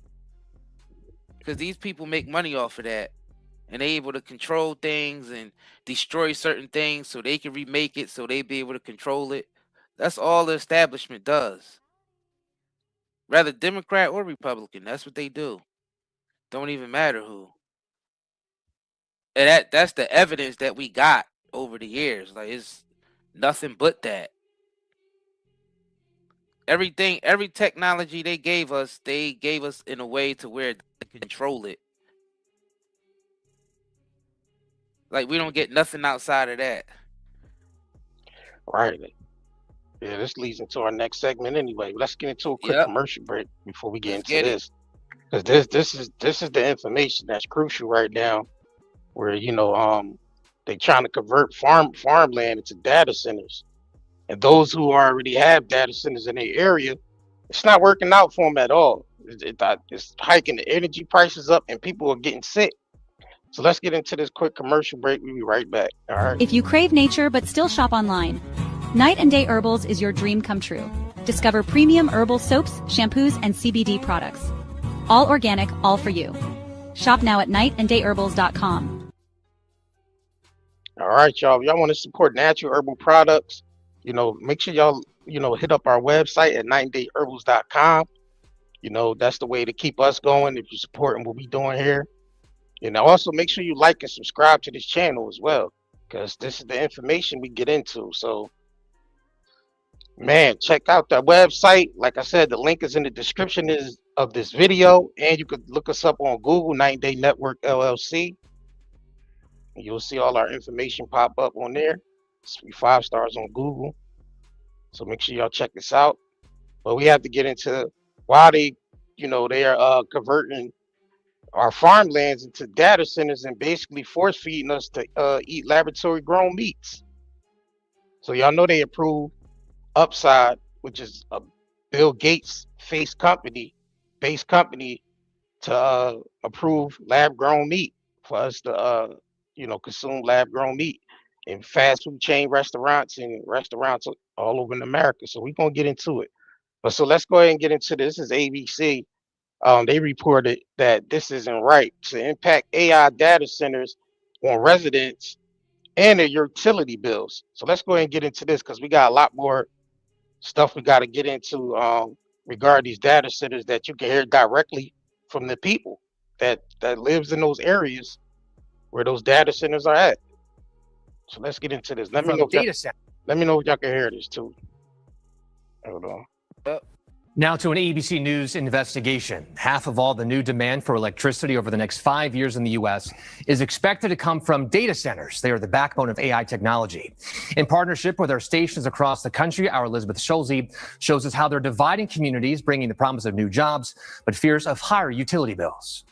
because these people make money off of that, and they able to control things and destroy certain things so they can remake it, so they be able to control it. That's all the establishment does. Rather Democrat or Republican, that's what they do. Don't even matter who. And that's the evidence that we got over the years. Like, it's nothing but that. Every technology they gave us in a way to where they can control it. Like, we don't get nothing outside of that. Right. Yeah, this leads into our next segment anyway. Let's get into a quick commercial break before we get into this. Because this is the information that's crucial right now, where they trying to convert farmland into data centers, and those who already have data centers in their area, it's not working out for them at all. It's hiking the energy prices up, and people are getting sick. So let's get into this quick commercial break. We'll be right back. All right. If you crave nature but still shop online, Night and Day Herbals is your dream come true. Discover premium herbal soaps, shampoos, and CBD products. All organic, all for you. Shop now at nightandayherbals.com. All right, y'all. If y'all want to support natural herbal products, make sure y'all, hit up our website at nightandayherbals.com. That's the way to keep us going if you're supporting what we're doing here. And also make sure you like and subscribe to this channel as well, because this is the information we get into. So, man, check out the website. Like I said, the link is in the description of this video, and you could look us up on Google, 9 Day Network LLC. And you'll see all our information pop up on there. It's 5 stars on Google. So make sure y'all check this out. But we have to get into why they, they are converting our farmlands into data centers and basically force feeding us to eat laboratory grown meats. So y'all know they approved Upside, which is a Bill Gates based company to approve lab grown meat for us to consume lab grown meat in fast food chain restaurants and restaurants all over in America. So we're gonna get into it. But so let's go ahead and get into this. This is ABC. They reported that this isn't right to impact AI data centers on residents and their utility bills. So let's go ahead and get into this because we got a lot more stuff we got to get into regarding these data centers that you can hear directly from the people that lives in those areas where those data centers are at. So let's get into this. Let me know if y'all can hear this too. Hold on. Now to an ABC News investigation. Half of all the new demand for electricity over the next 5 years in the U.S. is expected to come from data centers. They are the backbone of AI technology. In partnership with our stations across the country, our Elizabeth Schulze shows us how they're dividing communities, bringing the promise of new jobs, but fears of higher utility bills.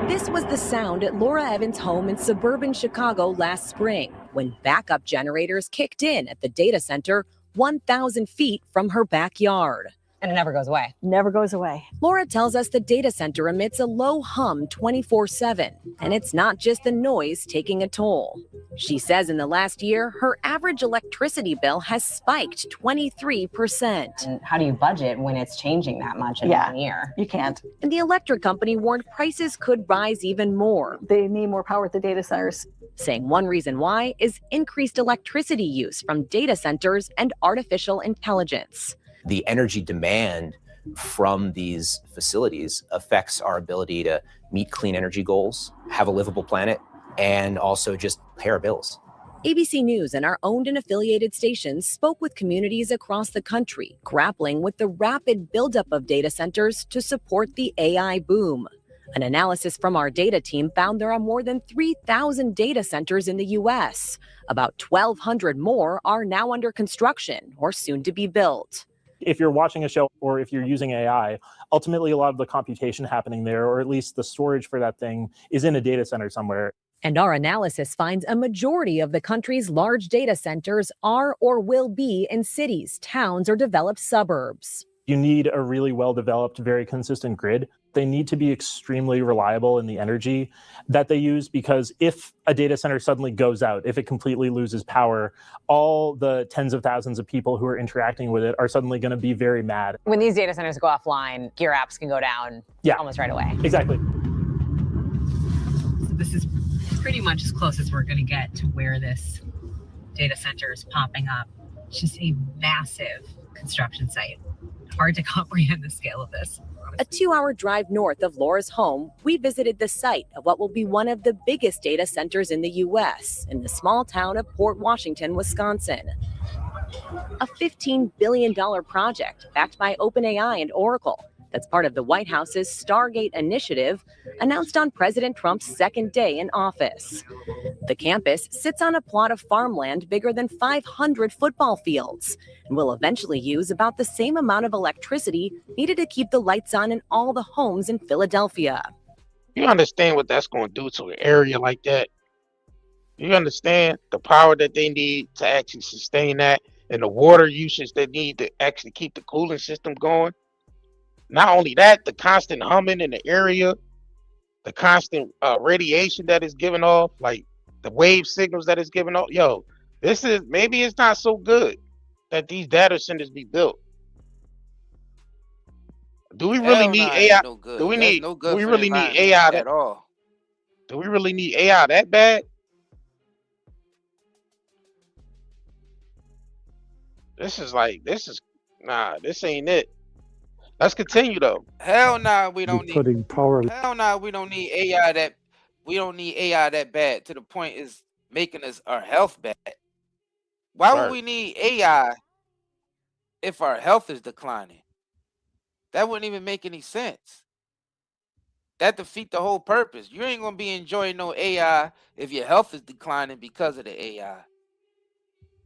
This was the sound at Laura Evans' home in suburban Chicago last spring when backup generators kicked in at the data center 1,000 feet from her backyard. And it never goes away. Never goes away. Laura tells us the data center emits a low hum 24/7, and it's not just the noise taking a toll. She says in the last year, her average electricity bill has spiked 23%. And how do you budget when it's changing that much in 1 year? You can't. And the electric company warned prices could rise even more. They need more power at the data centers. Saying one reason why is increased electricity use from data centers and artificial intelligence. The energy demand from these facilities affects our ability to meet clean energy goals, have a livable planet, and also just pay our bills. ABC News and our owned and affiliated stations spoke with communities across the country, grappling with the rapid buildup of data centers to support the AI boom. An analysis from our data team found there are more than 3,000 data centers in the U.S. About 1,200 more are now under construction or soon to be built. If you're watching a show or if you're using AI, ultimately a lot of the computation happening there, or at least the storage for that thing, is in a data center somewhere. And our analysis finds a majority of the country's large data centers are or will be in cities, towns, or developed suburbs. You need a really well-developed, very consistent grid. They need to be extremely reliable in the energy that they use, because if a data center suddenly goes out, if it completely loses power, all the tens of thousands of people who are interacting with it are suddenly going to be very mad. When these data centers go offline, gear apps can go down almost right away. Exactly. So this is pretty much as close as we're going to get to where this data center is popping up. It's just a massive construction site. Hard to comprehend the scale of this. A 2-hour drive north of Laura's home, we visited the site of what will be one of the biggest data centers in the U.S. in the small town of Port Washington, Wisconsin. A $15 billion project backed by OpenAI and Oracle that's part of the White House's Stargate initiative announced on President Trump's second day in office. The campus sits on a plot of farmland bigger than 500 football fields and will eventually use about the same amount of electricity needed to keep the lights on in all the homes in Philadelphia. You understand what that's going to do to an area like that? You understand the power that they need to actually sustain that and the water usage they need to actually keep the cooling system going? Not only that, the constant humming in the area, the constant radiation that is given off, like the wave signals that is given off. Yo, maybe it's not so good that these data centers be built. Do we really need AI? Do we really need AI at all? Do we really need AI that bad? This ain't it. Let's continue though. Hell nah, we don't need. Putting power. Hell nah, we don't need AI that. We don't need AI that bad to the point is making our health bad. Why would we need AI if our health is declining? That wouldn't even make any sense. That defeat the whole purpose. You ain't gonna be enjoying no AI if your health is declining because of the AI.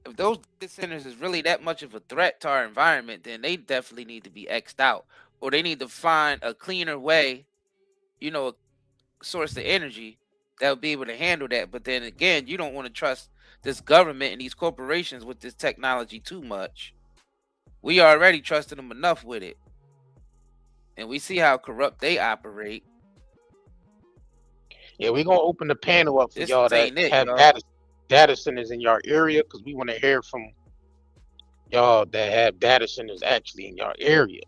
If those data centers is really that much of a threat to our environment, then they definitely need to be X'd out, or they need to find a cleaner way, a source of energy that would be able to handle that. But then again, you don't want to trust this government and these corporations with this technology too much. We already trusted them enough with it, and we see how corrupt they operate. Yeah, we're gonna open the panel up for This y'all that ain't it, have y'all. data centers in your area, because we want to hear from y'all that have data centers actually in your area.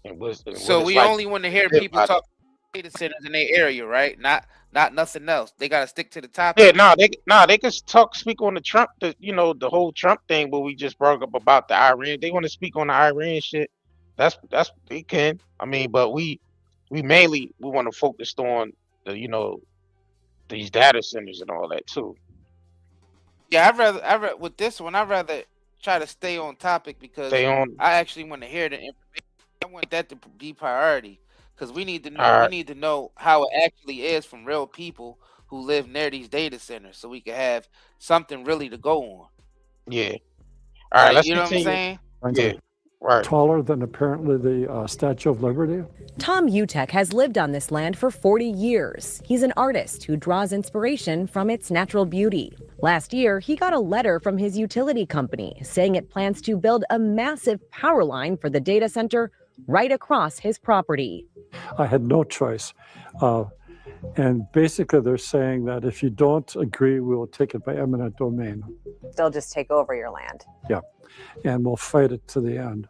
And So we only want to hear people talk data centers in their area, right? Not nothing else. They gotta stick to the topic. Yeah, they can speak on the Trump, the whole Trump thing, but we just brought up about the Iran. They want to speak on the Iran shit. That's they can. I mean, but we mainly want to focus on the these data centers and all that too. Yeah, I'd rather with this one, I'd rather try to stay on topic because Stay on. I actually want to hear the information. I want that to be priority because we need to know. Alright. We need to know how it actually is from real people who live near these data centers, so we can have something really to go on. Yeah. All right, let's you know continue. what I'm saying? Yeah. Right. Taller than apparently the Statue of Liberty. Tom Utek has lived on this land for 40 years. He's an artist who draws inspiration from its natural beauty. Last year, he got a letter from his utility company saying it plans to build a massive power line for the data center right across his property. I had no choice. And basically, they're saying that if you don't agree, we will take it by eminent domain. They'll just take over your land. Yeah. And we'll fight it to the end.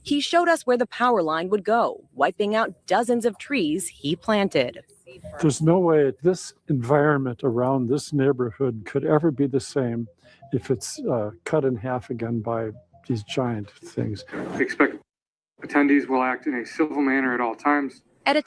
He showed us where the power line would go, wiping out dozens of trees he planted. There's no way this environment around this neighborhood could ever be the same if it's cut in half again by these giant things. We expect attendees will act in a civil manner at all times. At a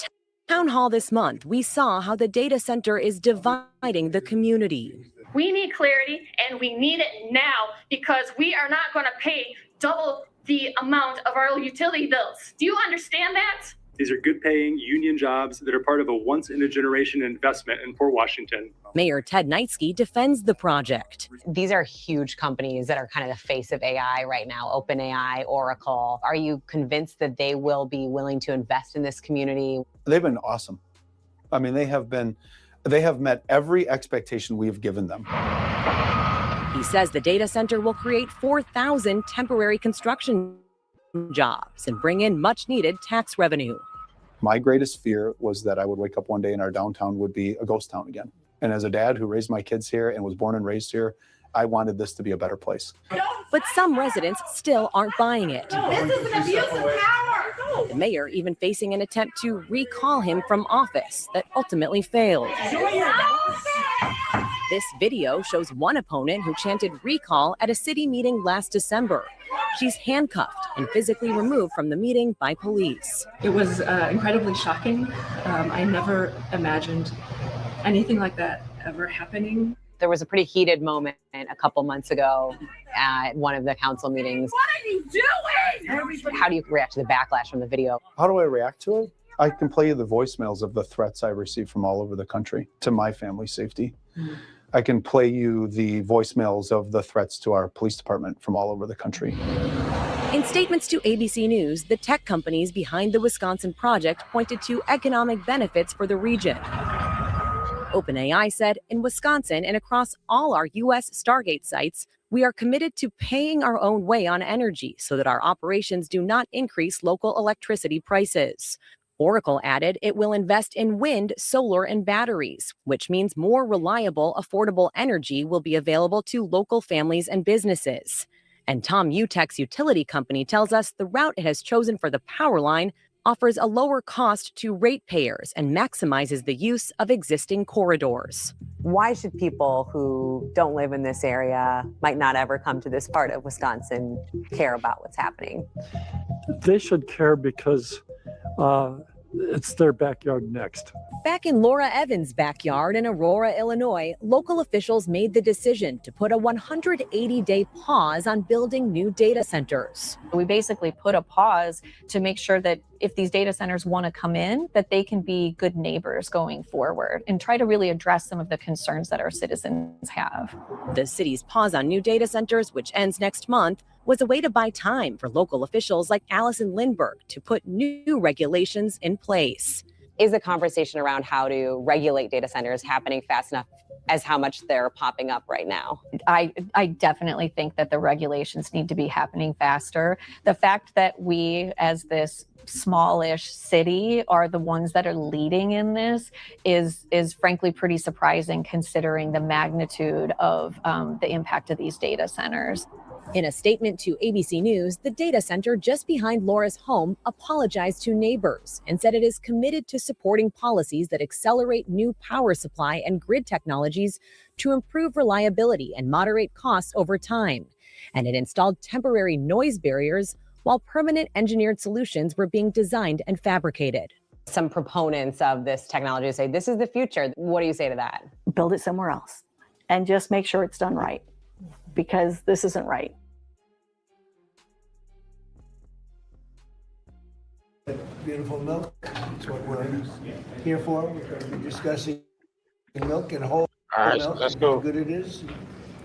town hall this month, we saw how the data center is dividing the community. We need clarity, and we need it now because we are not going to pay double the amount of our utility bills. Do you understand that? These are good paying union jobs that are part of a once in a generation investment in Port Washington. Mayor Ted Knightsky defends the project. These are huge companies that are kind of the face of AI right now, OpenAI, Oracle. Are you convinced that they will be willing to invest in this community? They've been awesome. I mean, they have met every expectation we've given them. He says the data center will create 4,000 temporary construction jobs and bring in much needed tax revenue. My greatest fear was that I would wake up one day and our downtown would be a ghost town again. And as a dad who raised my kids here and was born and raised here, I wanted this to be a better place. But some residents still aren't buying it. This is an abuse of power. The mayor even facing an attempt to recall him from office that ultimately failed. This video shows one opponent who chanted recall at a city meeting last December. She's handcuffed and physically removed from the meeting by police. It was incredibly shocking. I never imagined anything like that ever happening. There was a pretty heated moment a couple months ago at one of the council meetings. What are you doing? How do you react to the backlash from the video? How do I react to it? I can play you the voicemails of the threats I receive from all over the country to my family's safety. I can play you the voicemails of the threats to our police department from all over the country. In statements to ABC News, the tech companies behind the Wisconsin project pointed to economic benefits for the region. OpenAI said, in Wisconsin and across all our U.S. Stargate sites, we are committed to paying our own way on energy so that our operations do not increase local electricity prices. Oracle added it will invest in wind, solar, and batteries, which means more reliable, affordable energy will be available to local families and businesses. And Tom Utek's utility company tells us the route it has chosen for the power line offers a lower cost to ratepayers and maximizes the use of existing corridors. Why should people who don't live in this area, might not ever come to this part of Wisconsin, care about what's happening? They should care because it's their backyard next. Back in Laura Evans' backyard in Aurora, Illinois, local officials made the decision to put a 180-day pause on building new data centers. We basically put a pause to make sure that if these data centers want to come in, that they can be good neighbors going forward and try to really address some of the concerns that our citizens have. The city's pause on new data centers, which ends next month, was a way to buy time for local officials like Allison Lindbergh to put new regulations in place. Is a conversation around how to regulate data centers happening fast enough as how much they're popping up right now? I definitely think that the regulations need to be happening faster. The fact that we, as this smallish city, are the ones that are leading in this is frankly pretty surprising, considering the magnitude of the impact of these data centers. In a statement to ABC News, the data center just behind Laura's home apologized to neighbors and said it is committed to supporting policies that accelerate new power supply and grid technologies to improve reliability and moderate costs over time. And it installed temporary noise barriers while permanent engineered solutions were being designed and fabricated. Some proponents of this technology say this is the future. What do you say to that? Build it somewhere else and just make sure it's done right, because this isn't right. Beautiful milk. That's what we're here for. We're going to be discussing milk and whole All milk, right, let's and go. how good it is,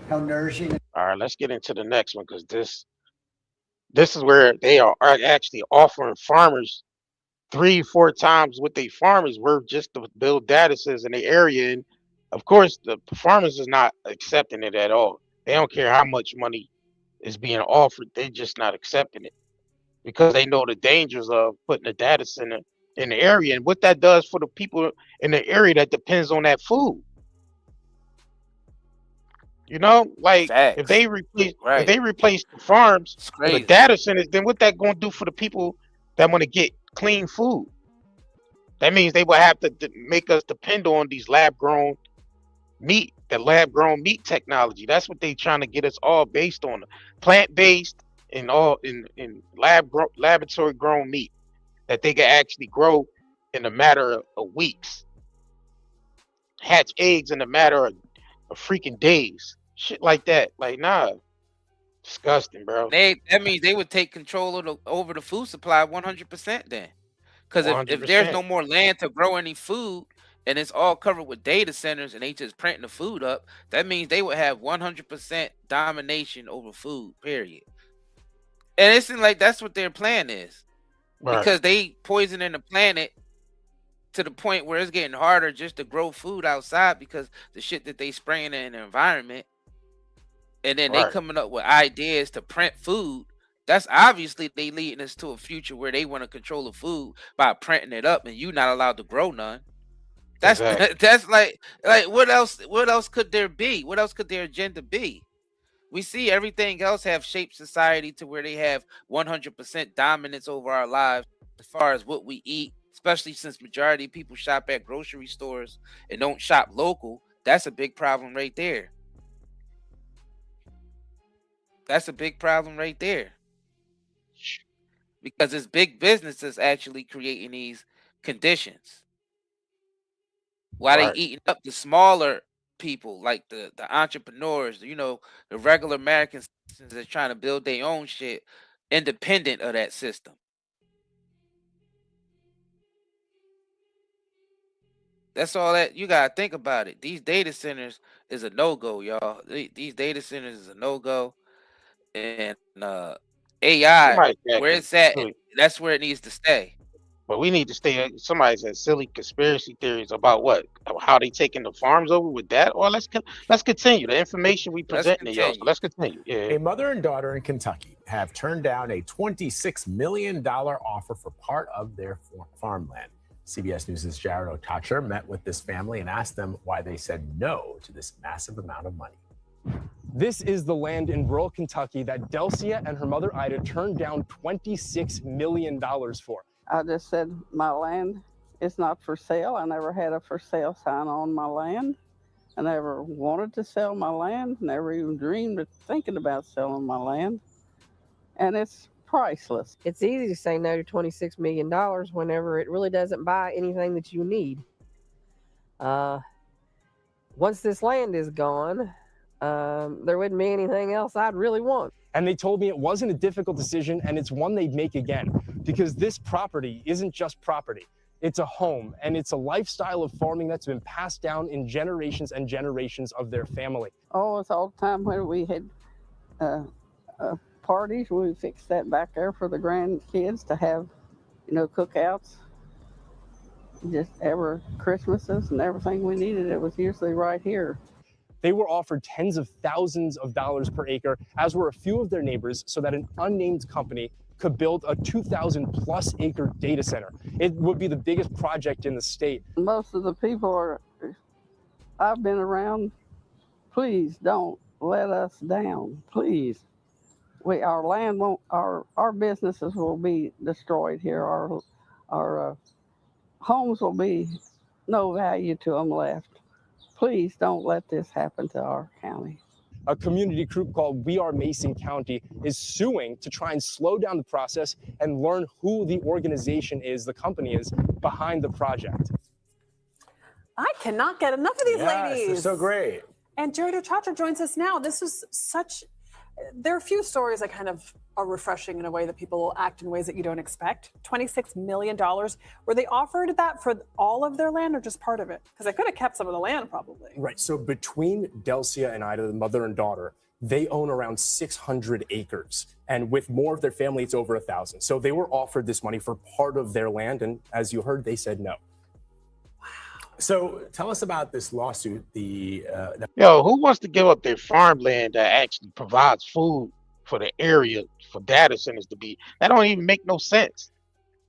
how nourishing. All right, let's get into the next one, because this is where they are actually offering farmers 3-4 times what they farmers were just to build data centers in the area. And of course, the farmers is not accepting it at all. They don't care how much money is being offered. They're just not accepting it, because they know the dangers of putting a data center in the area and what that does for the people in the area that depends on that food. You know, like if they replace the farms with the data centers, then what that going to do for the people that want to get clean food? That means they will have to make us depend on these lab-grown meat, the lab-grown meat technology. That's what they trying to get us all based on, plant-based and all in laboratory grown meat that they can actually grow in a matter of weeks, hatch eggs in a matter of freaking days, shit like that. Like, nah, disgusting, bro. That means they would take control over the food supply 100% then, because if there's no more land to grow any food and it's all covered with data centers and they just printing the food up, that means they would have 100% domination over food, period. And it seems like that's what their plan is, because they poisoning the planet to the point where it's getting harder just to grow food outside because the shit that they spraying in the environment. And then they coming up with ideas to print food. That's obviously they leading us to a future where they want to control the food by printing it up and you not allowed to grow none. That's that's like what else could there be? What else could their agenda be? We see everything else have shaped society to where they have 100% dominance over our lives as far as what we eat, especially since majority of people shop at grocery stores and don't shop local. That's a big problem right there. That's a big problem right there. Because it's big businesses actually creating these conditions. Why they eating up the smaller people, like the entrepreneurs, you know, the regular American citizens that's trying to build their own shit independent of that system. That's all that you gotta think about it. These data centers is a no-go, y'all. These data centers is a no-go. And AI, where it's at, that's where it needs to stay. But we need to stay. Somebody said silly conspiracy theories about what, how they taking the farms over with that. Or let's continue the information we presenting to y'all. So let's continue. Yeah. A mother and daughter in Kentucky have turned down a $26 million offer for part of their farmland. CBS News' Jared Otacher met with this family and asked them why they said no to this massive amount of money. This is the land in rural Kentucky that Delcia and her mother Ida turned down $26 million for. I just said my land is not for sale. I never had a for sale sign on my land. I never wanted to sell my land, never even dreamed of thinking about selling my land. And it's priceless. It's easy to say no to $26 million whenever it really doesn't buy anything that you need. Once this land is gone, there wouldn't be anything else I'd really want. And they told me it wasn't a difficult decision, and it's one they'd make again, because this property isn't just property. It's a home, and it's a lifestyle of farming that's been passed down in generations and generations of their family. Oh, it's all the time when we had parties, we fixed that back there for the grandkids to have, cookouts. Just ever Christmases and everything we needed, it was usually right here. They were offered tens of thousands of dollars per acre, as were a few of their neighbors, so that an unnamed company could build a 2,000+ acre data center. It would be the biggest project in the state. Most of the people I've been around, please don't let us down, please. Our land won't, our businesses will be destroyed here. Our homes will be no value to them left. Please don't let this happen to our county. A community group called We Are Mason County is suing to try and slow down the process and learn who the organization is, the company is, behind the project. I cannot get enough of these ladies. They're so great. And Jared Ochacha joins us now. This was there are a few stories that kind of are refreshing in a way that people will act in ways that you don't expect. $26 million. Were they offered that for all of their land or just part of it? Because they could have kept some of the land probably. Right, so between Delcia and Ida, the mother and daughter, they own around 600 acres. And with more of their family, it's over 1,000. So they were offered this money for part of their land. And as you heard, they said no. So tell us about this lawsuit. Yo, who wants to give up their farmland that actually provides food for the area for data centers to be? That don't even make no sense.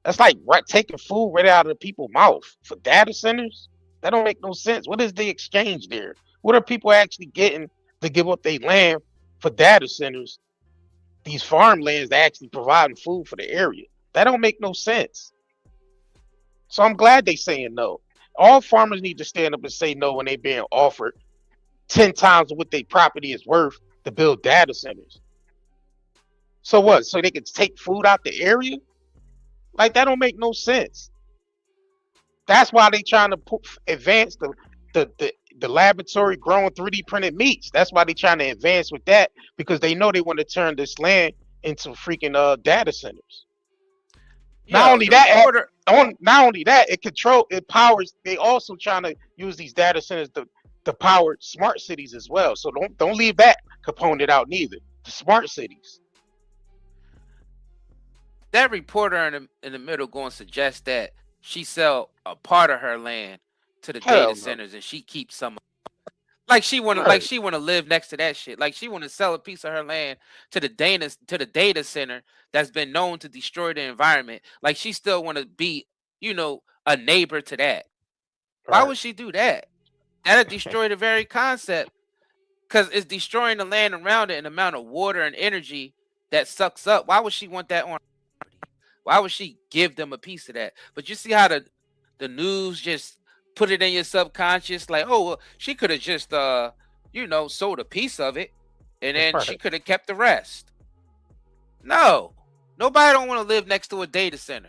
That's like taking food right out of the people's mouth for data centers. That don't make no sense. What is the exchange there? What are people actually getting to give up their land for data centers? These farmlands that actually providing food for the area. That don't make no sense. So I'm glad they saying no. All farmers need to stand up and say no when they're being offered 10 times what their property is worth to build data centers. So what? So they can take food out the area? Like, that don't make no sense. That's why they trying to advance the laboratory grown 3D printed meats. That's why they trying to advance with that, because they know they want to turn this land into freaking data centers. Not only that, it powers. They also trying to use these data centers to power smart cities as well. So don't leave that component out neither. The smart cities. That reporter in the middle going to suggest that she sell a part of her land to the data centers and she keeps some. Like she want to live next to that shit. Like she want to sell a piece of her land to the data center that's been known to destroy the environment. Like she still want to be, a neighbor to that. Why would she do that? That'll destroy the very concept, because it's destroying the land around it and the amount of water and energy that sucks up. Why would she want that on her property? Why would she give them a piece of that? But you see how the news just put it in your subconscious, like, oh, well, she could have just, sold a piece of it, and then she could have kept the rest. No, nobody don't want to live next to a data center.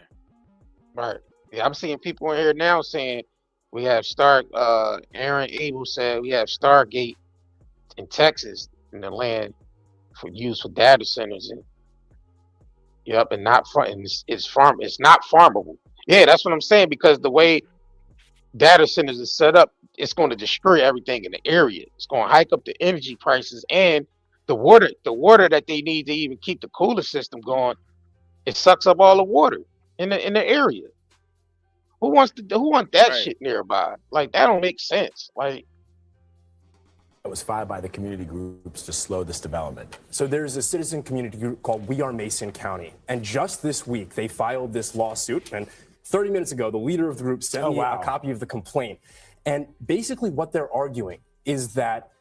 Right. Yeah, I'm seeing people in here now saying we have Aaron Abel said we have Stargate in Texas in the land for use for data centers, and and it's not farmable. Yeah, that's what I'm saying, because the way data centers is set up, it's going to destroy everything in the area. It's going to hike up the energy prices and the water that they need to even keep the cooler system going. It sucks up all the water in the area. Who wants that shit nearby? Like, that don't make sense. Like, It was filed by the community groups to slow this development. So there's a citizen community group called We Are Mason County, and just this week they filed this lawsuit. And 30 minutes ago, the leader of the group sent me a copy of the complaint. And basically what they're arguing is that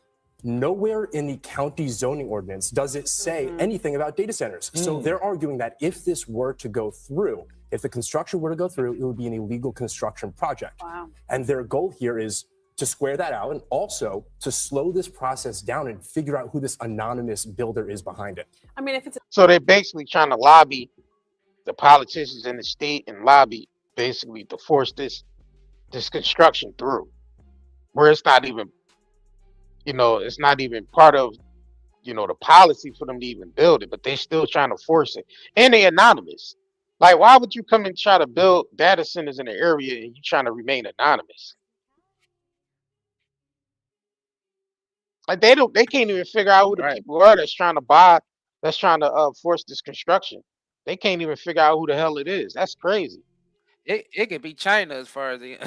nowhere in the county zoning ordinance does it say anything about data centers. So they're arguing that if this were to go through, if the construction were to go through, it would be an illegal construction project. Wow. And their goal here is to square that out and also to slow this process down and figure out who this anonymous builder is behind it. I mean, if it's So they're basically trying to lobby the politicians in the state and lobby basically to force this construction through, where it's not even, it's not even part of, the policy for them to even build it, but they're still trying to force it. And they're anonymous. Like, why would you come and try to build data centers in an area and you trying to remain anonymous? Like they can't even figure out who the people are that's trying to force this construction. They can't even figure out who the hell it is. That's crazy. It could be China as far as the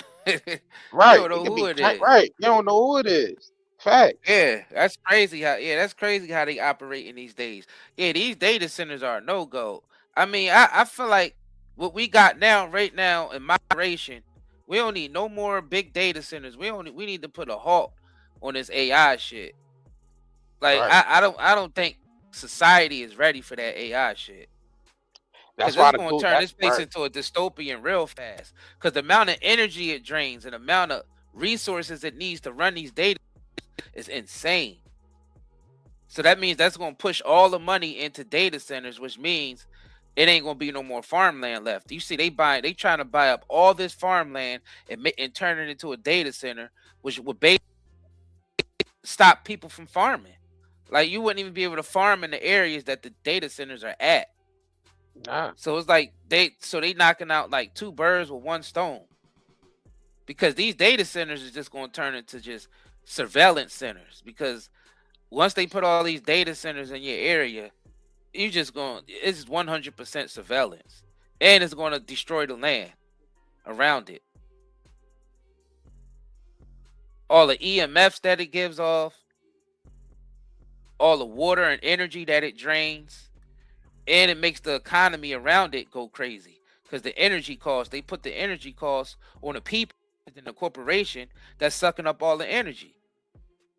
Right. You don't know who it is. Right. You don't know who it is. Fact. Yeah, that's crazy how they operate in these days. Yeah, these data centers are no go. I mean, I feel like what we got right now in moderation, we don't need no more big data centers. We need to put a halt on this AI shit. Like I don't think society is ready for that AI shit. That's Because why it's going to turn this place into a dystopian real fast. Because the amount of energy it drains and the amount of resources it needs to run these data is insane. So that means that's going to push all the money into data centers, which means it ain't going to be no more farmland left. You see, they trying to buy up all this farmland and turn it into a data center, which would basically stop people from farming. Like you wouldn't even be able to farm in the areas that the data centers are at. Nah. So it's like they knocking out like two birds with one stone, because these data centers is just going to turn into just surveillance centers. Because once they put all these data centers in your area, it's 100% surveillance, and it's going to destroy the land around it. All the EMFs that it gives off, all the water and energy that it drains. And it makes the economy around it go crazy, because the energy costs, they put the energy costs on the people and the corporation that's sucking up all the energy.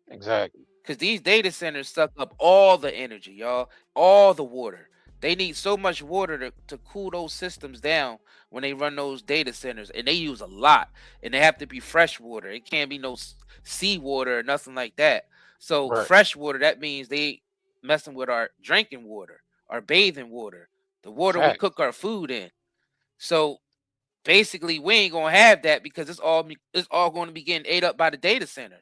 Exactly. Because these data centers suck up all the energy, y'all, all the water. They need so much water to cool those systems down when they run those data centers, and they use a lot, and they have to be fresh water. It can't be no seawater or nothing like that. So fresh water, that means they messing with our drinking water, our bathing water, the water we cook our food in. So basically, we ain't gonna have that, because it's all going to be getting ate up by the data center.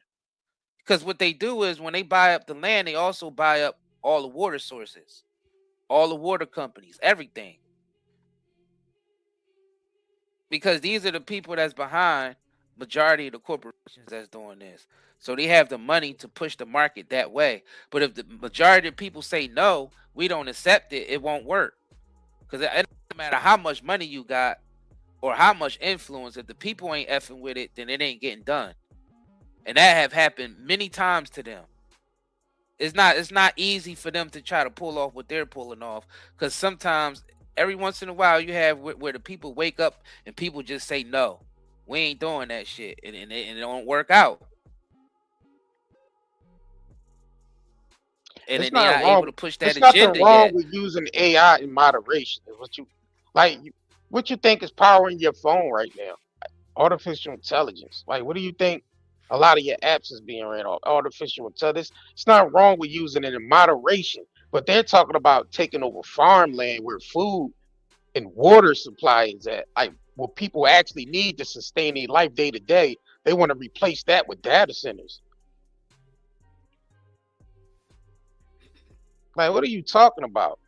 Because what they do is when they buy up the land, they also buy up all the water sources, all the water companies, everything. Because these are the people that's behind majority of the corporations that's doing this. So they have the money to push the market that way. But if the majority of people say no, we don't accept it, it won't work. Because it doesn't matter how much money you got or how much influence. If the people ain't effing with it, then it ain't getting done. And that have happened many times to them. It's not easy for them to try to pull off what they're pulling off. Because sometimes, every once in a while, you have where the people wake up and people just say no. We ain't doing that shit, and it don't work out. And then they're not able to push that agenda nothing wrong yet. with using AI in moderation. Is what you think is powering your phone right now? Artificial intelligence. Like, what do you think a lot of your apps is being ran off? Artificial intelligence. It's not wrong with using it in moderation, but they're talking about taking over farmland where food and water supply is at. Like, what people actually need to sustain their life day to day, they want to replace that with data centers. Like, what are you talking about?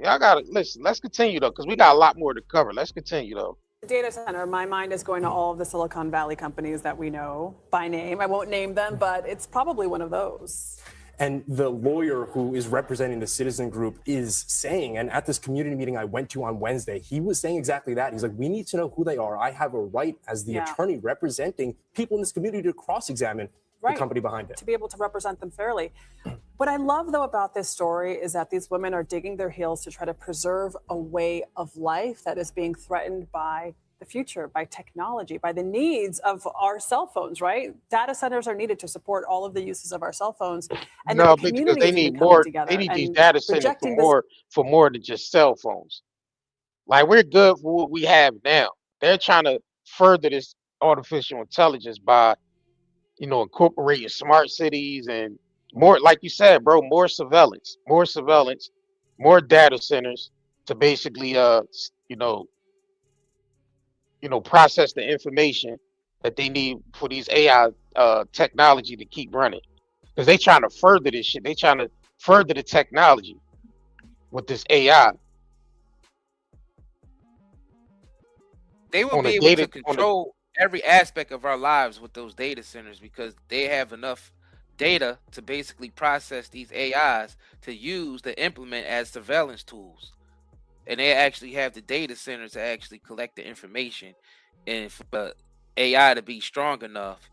Y'all gotta listen. Let's continue though, because we got a lot more to cover. Let's continue though. Data center, my mind is going to all of the Silicon Valley companies that we know by name. I won't name them, but it's probably one of those. And the lawyer who is representing the citizen group is saying, and at this community meeting I went to on Wednesday, he was saying exactly that. He's like, we need to know who they are. I have a right as the attorney representing people in this community to cross-examine the company behind it. To be able to represent them fairly. What I love, though, about this story is that these women are digging their heels to try to preserve a way of life that is being threatened by the future by technology, by the needs of our cell phones, right? Data centers are needed to support all of the uses of our cell phones, and then No, the because community they is even need coming more. together They need these and data centers rejecting this. for more than just cell phones. Like we're good for what we have now. They're trying to further this artificial intelligence by, incorporating smart cities and more, like you said, bro, more surveillance, more data centers to basically, process the information that they need for these AI technology to keep running. Because they trying to further this shit. They trying to further the technology with this AI They will on be a able to data on a control every aspect of our lives with those data centers because they have enough data to basically process these AIs to use to implement as surveillance tools. And they actually have the data centers to actually collect the information. And for the AI to be strong enough,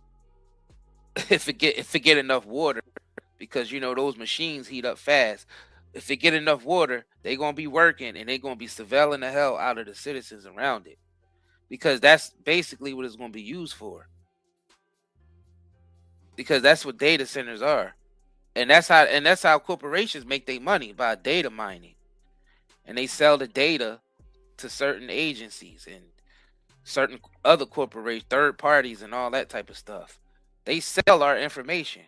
if it get enough water, because those machines heat up fast. If it get enough water, they're gonna be working and they're gonna be surveilling the hell out of the citizens around it. Because that's basically what it's gonna be used for. Because that's what data centers are. And that's how corporations make their money, by data mining. And they sell the data to certain agencies and certain other corporations, third parties, and all that type of stuff. They sell our information.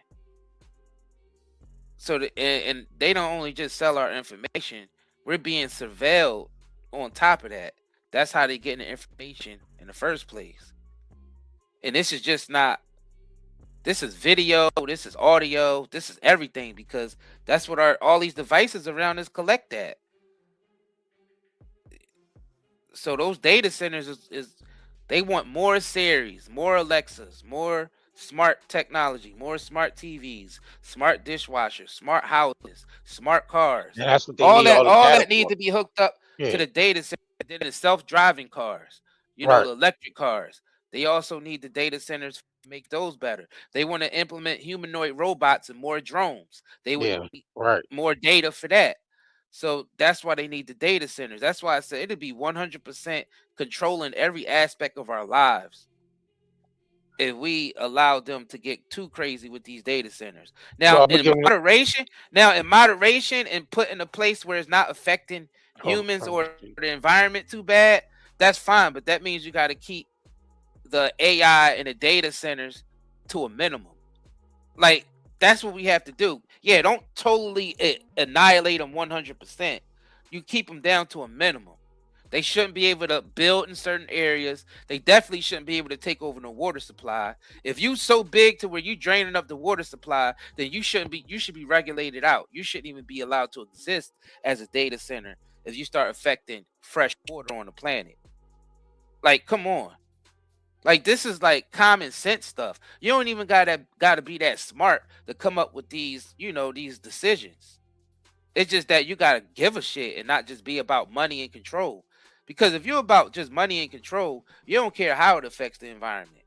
So and they don't only just sell our information, we're being surveilled on top of that. That's how they get the information in the first place. And this is just not, this is video, this is audio, this is everything, because that's what all these devices around us collect at. So those data centers is they want more Siris, more Alexas, more smart technology, more smart TVs, smart dishwashers, smart houses, smart cars. And that's what they All need that all the data need for. to be hooked up to Yeah. the data center. Then the self-driving cars, Right. the electric cars. They also need the data centers to make those better. They want to implement humanoid robots and more drones. They would Yeah. need Right. more data for that. So that's why they need the data centers. That's why I said it'd be 100% controlling every aspect of our lives if we allowed them to get too crazy with these data centers. Now, So I'm in gonna moderation and put in a place where it's not affecting humans or the environment too bad, that's fine. But that means you got to keep the AI and the data centers to a minimum. Like, that's what we have to do. Yeah, don't totally annihilate them 100%. You keep them down to a minimum. They shouldn't be able to build in certain areas. They definitely shouldn't be able to take over the water supply. If you so big to where you draining up the water supply, then you should be regulated out. You shouldn't even be allowed to exist as a data center if you start affecting fresh water on the planet. Like, come on. Like, this is like common sense stuff. You don't even gotta be that smart to come up with these, these decisions. It's just that you gotta give a shit and not just be about money and control. Because if you're about just money and control, you don't care how it affects the environment.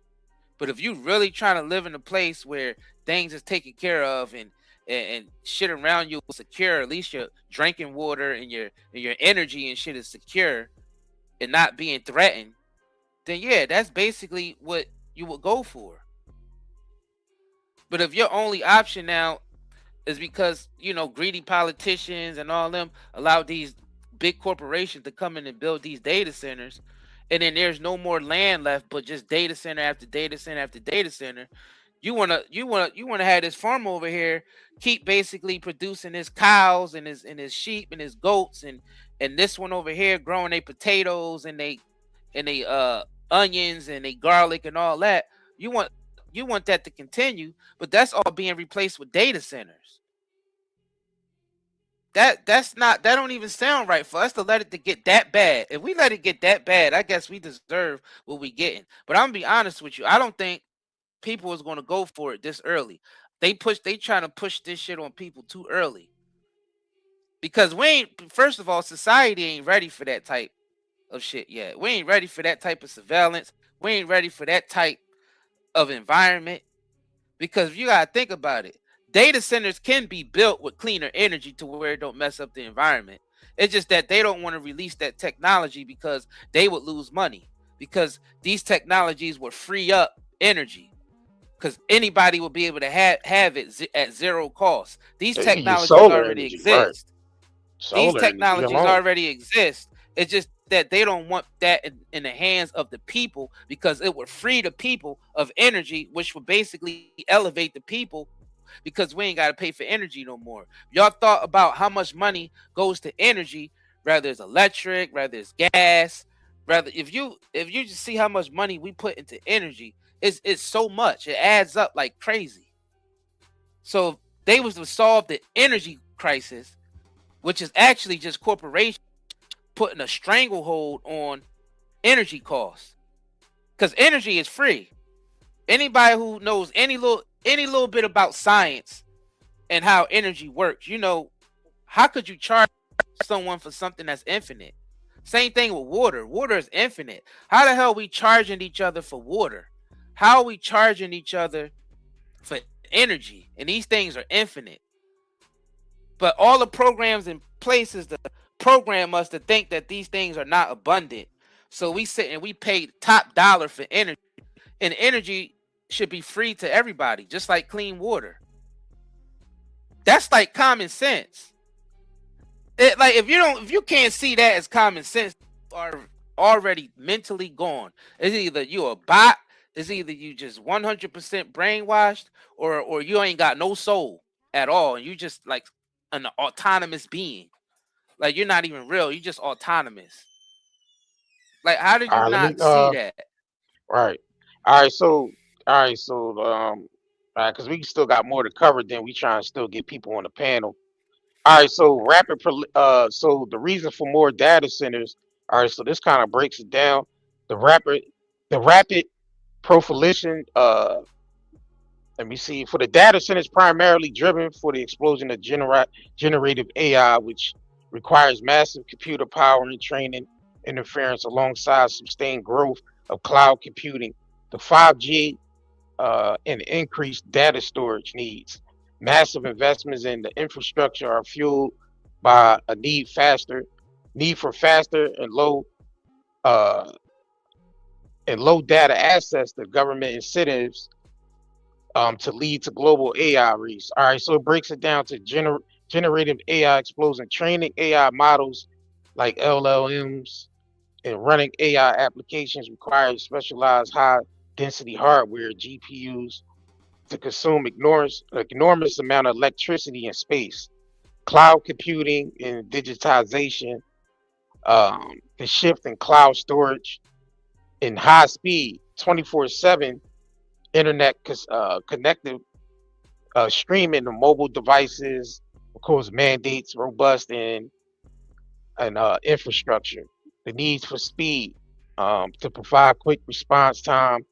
But if you really trying to live in a place where things is taken care of and shit around you is secure, at least your drinking water and your energy and shit is secure and not being threatened, then yeah, that's basically what you would go for. But if your only option now is because, greedy politicians and all them allow these big corporations to come in and build these data centers, and then there's no more land left but just data center after data center after data center, you wanna have this farm over here keep basically producing his cows and his sheep and his goats and this one over here growing their potatoes and they onions and they garlic and all that. You want that to continue, but that's all being replaced with data centers. That don't even sound right for us to let it to get that bad. If we let it get that bad, I guess we deserve what we getting. But I'm gonna be honest with you, I don't think people is gonna go for it this early. They trying to push this shit on people too early. Because first of all, society ain't ready for that type of shit yet. We ain't ready for that type of surveillance. We ain't ready for that type of environment. Because you gotta think about it. Data centers can be built with cleaner energy to where it don't mess up the environment. It's just that they don't want to release that technology because they would lose money. because these technologies will free up energy, because anybody will be able to have it at zero cost. These You can use technologies solar already energy, right? exist. These Solar energy technologies alone. already exist. It's just that they don't want that in the hands of the people, because it would free the people of energy, which would basically elevate the people, because we ain't got to pay for energy no more. Y'all thought about how much money goes to energy, whether it's electric, whether it's gas, rather if you just see how much money we put into energy, it's so much. It adds up like crazy. So they was to solve the energy crisis, which is actually just corporations putting a stranglehold on energy costs, because energy is free. Anybody who knows any little bit about science and how energy works, you know, how could you charge someone for something that's infinite? Same thing with water. Water is infinite. How the hell are we charging each other for water? How are we charging each other for energy? And these things are infinite. But all the programs in place is to program us to think that these things are not abundant. So we sit and we pay top dollar for energy. And energy should be free to everybody, just like clean water. That's like common sense. Like if you can't see that as common sense, you are already mentally gone. It's either you a bot, it's either you just 100% brainwashed, or you ain't got no soul at all, and you just like an autonomous being. Like you're not even real, you just autonomous. Like how did you All right, let me not see that? right. All right, so because we still got more to cover, then we try and still get people on the panel. All right, so so the reason for more data centers. All right, so this kind of breaks it down. The rapid proliferation. Let me see. For the data centers, primarily driven for the explosion of generative AI, which requires massive computer power and training interference alongside sustained growth of cloud computing. The 5G and increased data storage needs. Massive investments in the infrastructure are fueled by a need for faster and low data access to government incentives to lead to global AI race. All right, so it breaks it down to generative AI explosion, training AI models like LLMs and running AI applications requires specialized high density hardware, GPUs, to consume enormous amount of electricity and space. Cloud computing and digitization, the shift in cloud storage, in high speed 24/7 internet connected streaming to mobile devices, of course, mandates robust and infrastructure. The needs for speed to provide quick response time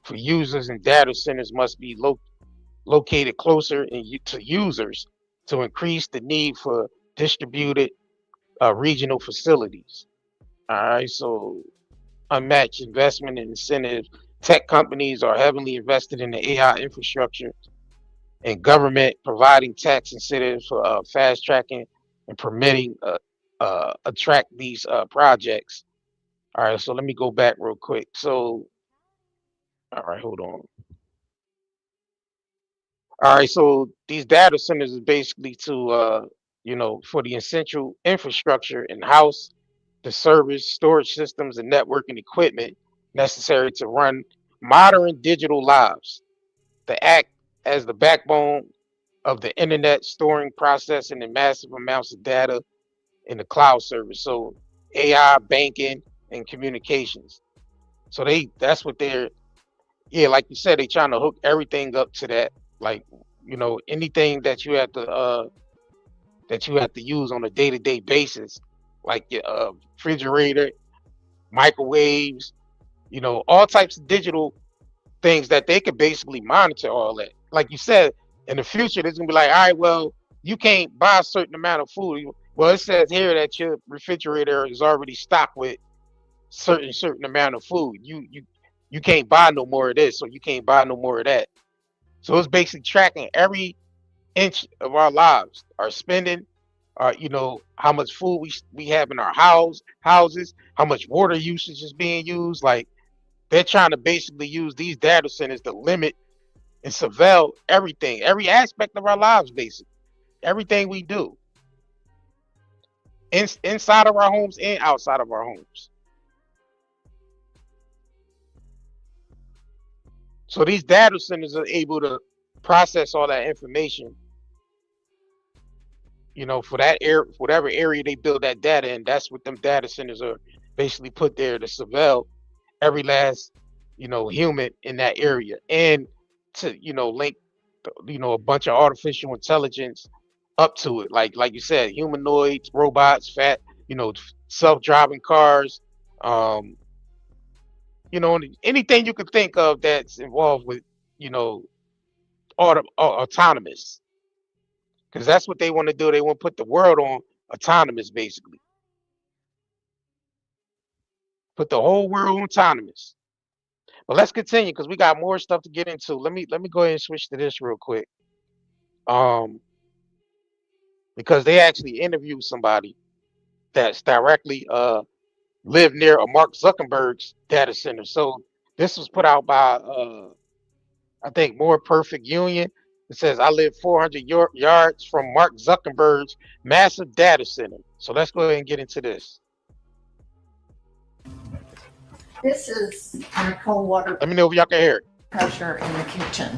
for users and data centers must be located closer to users to increase the need for distributed regional facilities. All right, so unmatched investment and incentives. Tech companies are heavily invested in the AI infrastructure, and government providing tax incentives for fast tracking and permitting attract these projects. All right, so let me go back real quick. So, all right, hold on. All right, so these data centers is basically to, for the essential infrastructure in house, the service, storage systems, and networking equipment necessary to run modern digital lives. They act as the backbone of the internet, storing, processing, and massive amounts of data in the cloud service. So AI, banking, and communications. So that's what like you said, they trying to hook everything up to that. Like, anything that you have to use on a day-to-day basis, like your refrigerator, microwaves, all types of digital things that they could basically monitor all that. Like you said, in the future, there's gonna be like, all right, well, you can't buy a certain amount of food. Well, it says here that your refrigerator is already stocked with certain amount of food. You can't buy no more of this, or you can't buy no more of that. So it's basically tracking every inch of our lives, our spending, you know, how much food we have in our houses, how much water usage is being used. Like, they're trying to basically use these data centers to limit and surveil everything, every aspect of our lives, basically, everything we do, inside of our homes and outside of our homes. So these data centers are able to process all that information, you know, for that whatever area they build that data in. That's what them data centers are basically put there to surveil every last, you know, human in that area, and to, you know, link, you know, a bunch of artificial intelligence up to it, like you said, humanoids, robots, you know, self-driving cars, you know, anything you can think of that's involved with, you know, autonomous, because that's what they want to do. They want to put the world on autonomous, basically. Put the whole world on autonomous. But let's continue, because we got more stuff to get into. Let me go ahead and switch to this real quick. Because they actually interviewed somebody that's directly lived near a Mark Zuckerberg's data center. So this was put out by I think More Perfect Union. It says, I live 400 yards from Mark Zuckerberg's massive data center. So let's go ahead and get into this. This is our cold water Let me know if y'all can hear it. pressure in the kitchen.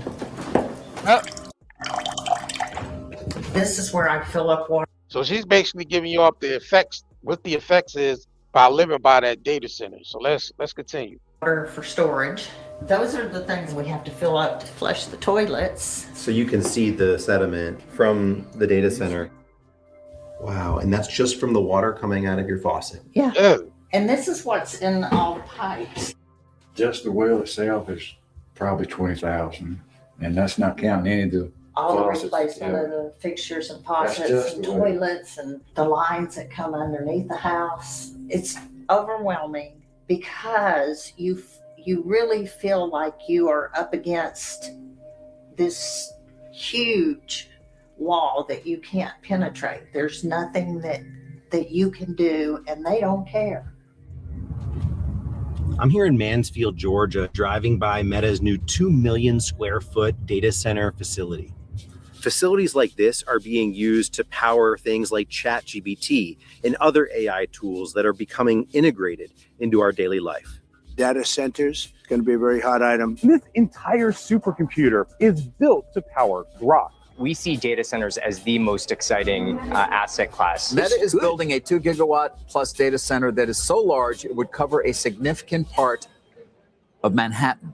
This is where I fill up water. So she's basically giving you up the effects, what the effects is by living by that data center. So let's continue. Water for storage. Those are the things we have to fill up to flush the toilets. So you can see the sediment from the data center. Wow, and that's just from the water coming out of your faucet. Yeah. And this is what's in all the pipes. Just the well itself is probably 20,000, and that's not counting any of the All the faucets. replacement Yeah. of the fixtures and That's faucets just and the way. toilets and the lines that come underneath the house. It's overwhelming because you really feel like you are up against this huge wall that you can't penetrate. There's nothing that you can do, and they don't care. I'm here in Mansfield, Georgia, driving by Meta's new 2 million square foot data center facility. Facilities like this are being used to power things like ChatGPT and other AI tools that are becoming integrated into our daily life. Data centers, going to be a very hot item. This entire supercomputer is built to power Grok. We see data centers as the most exciting asset class. Meta is building a 2 gigawatt plus data center that is so large it would cover a significant part of Manhattan.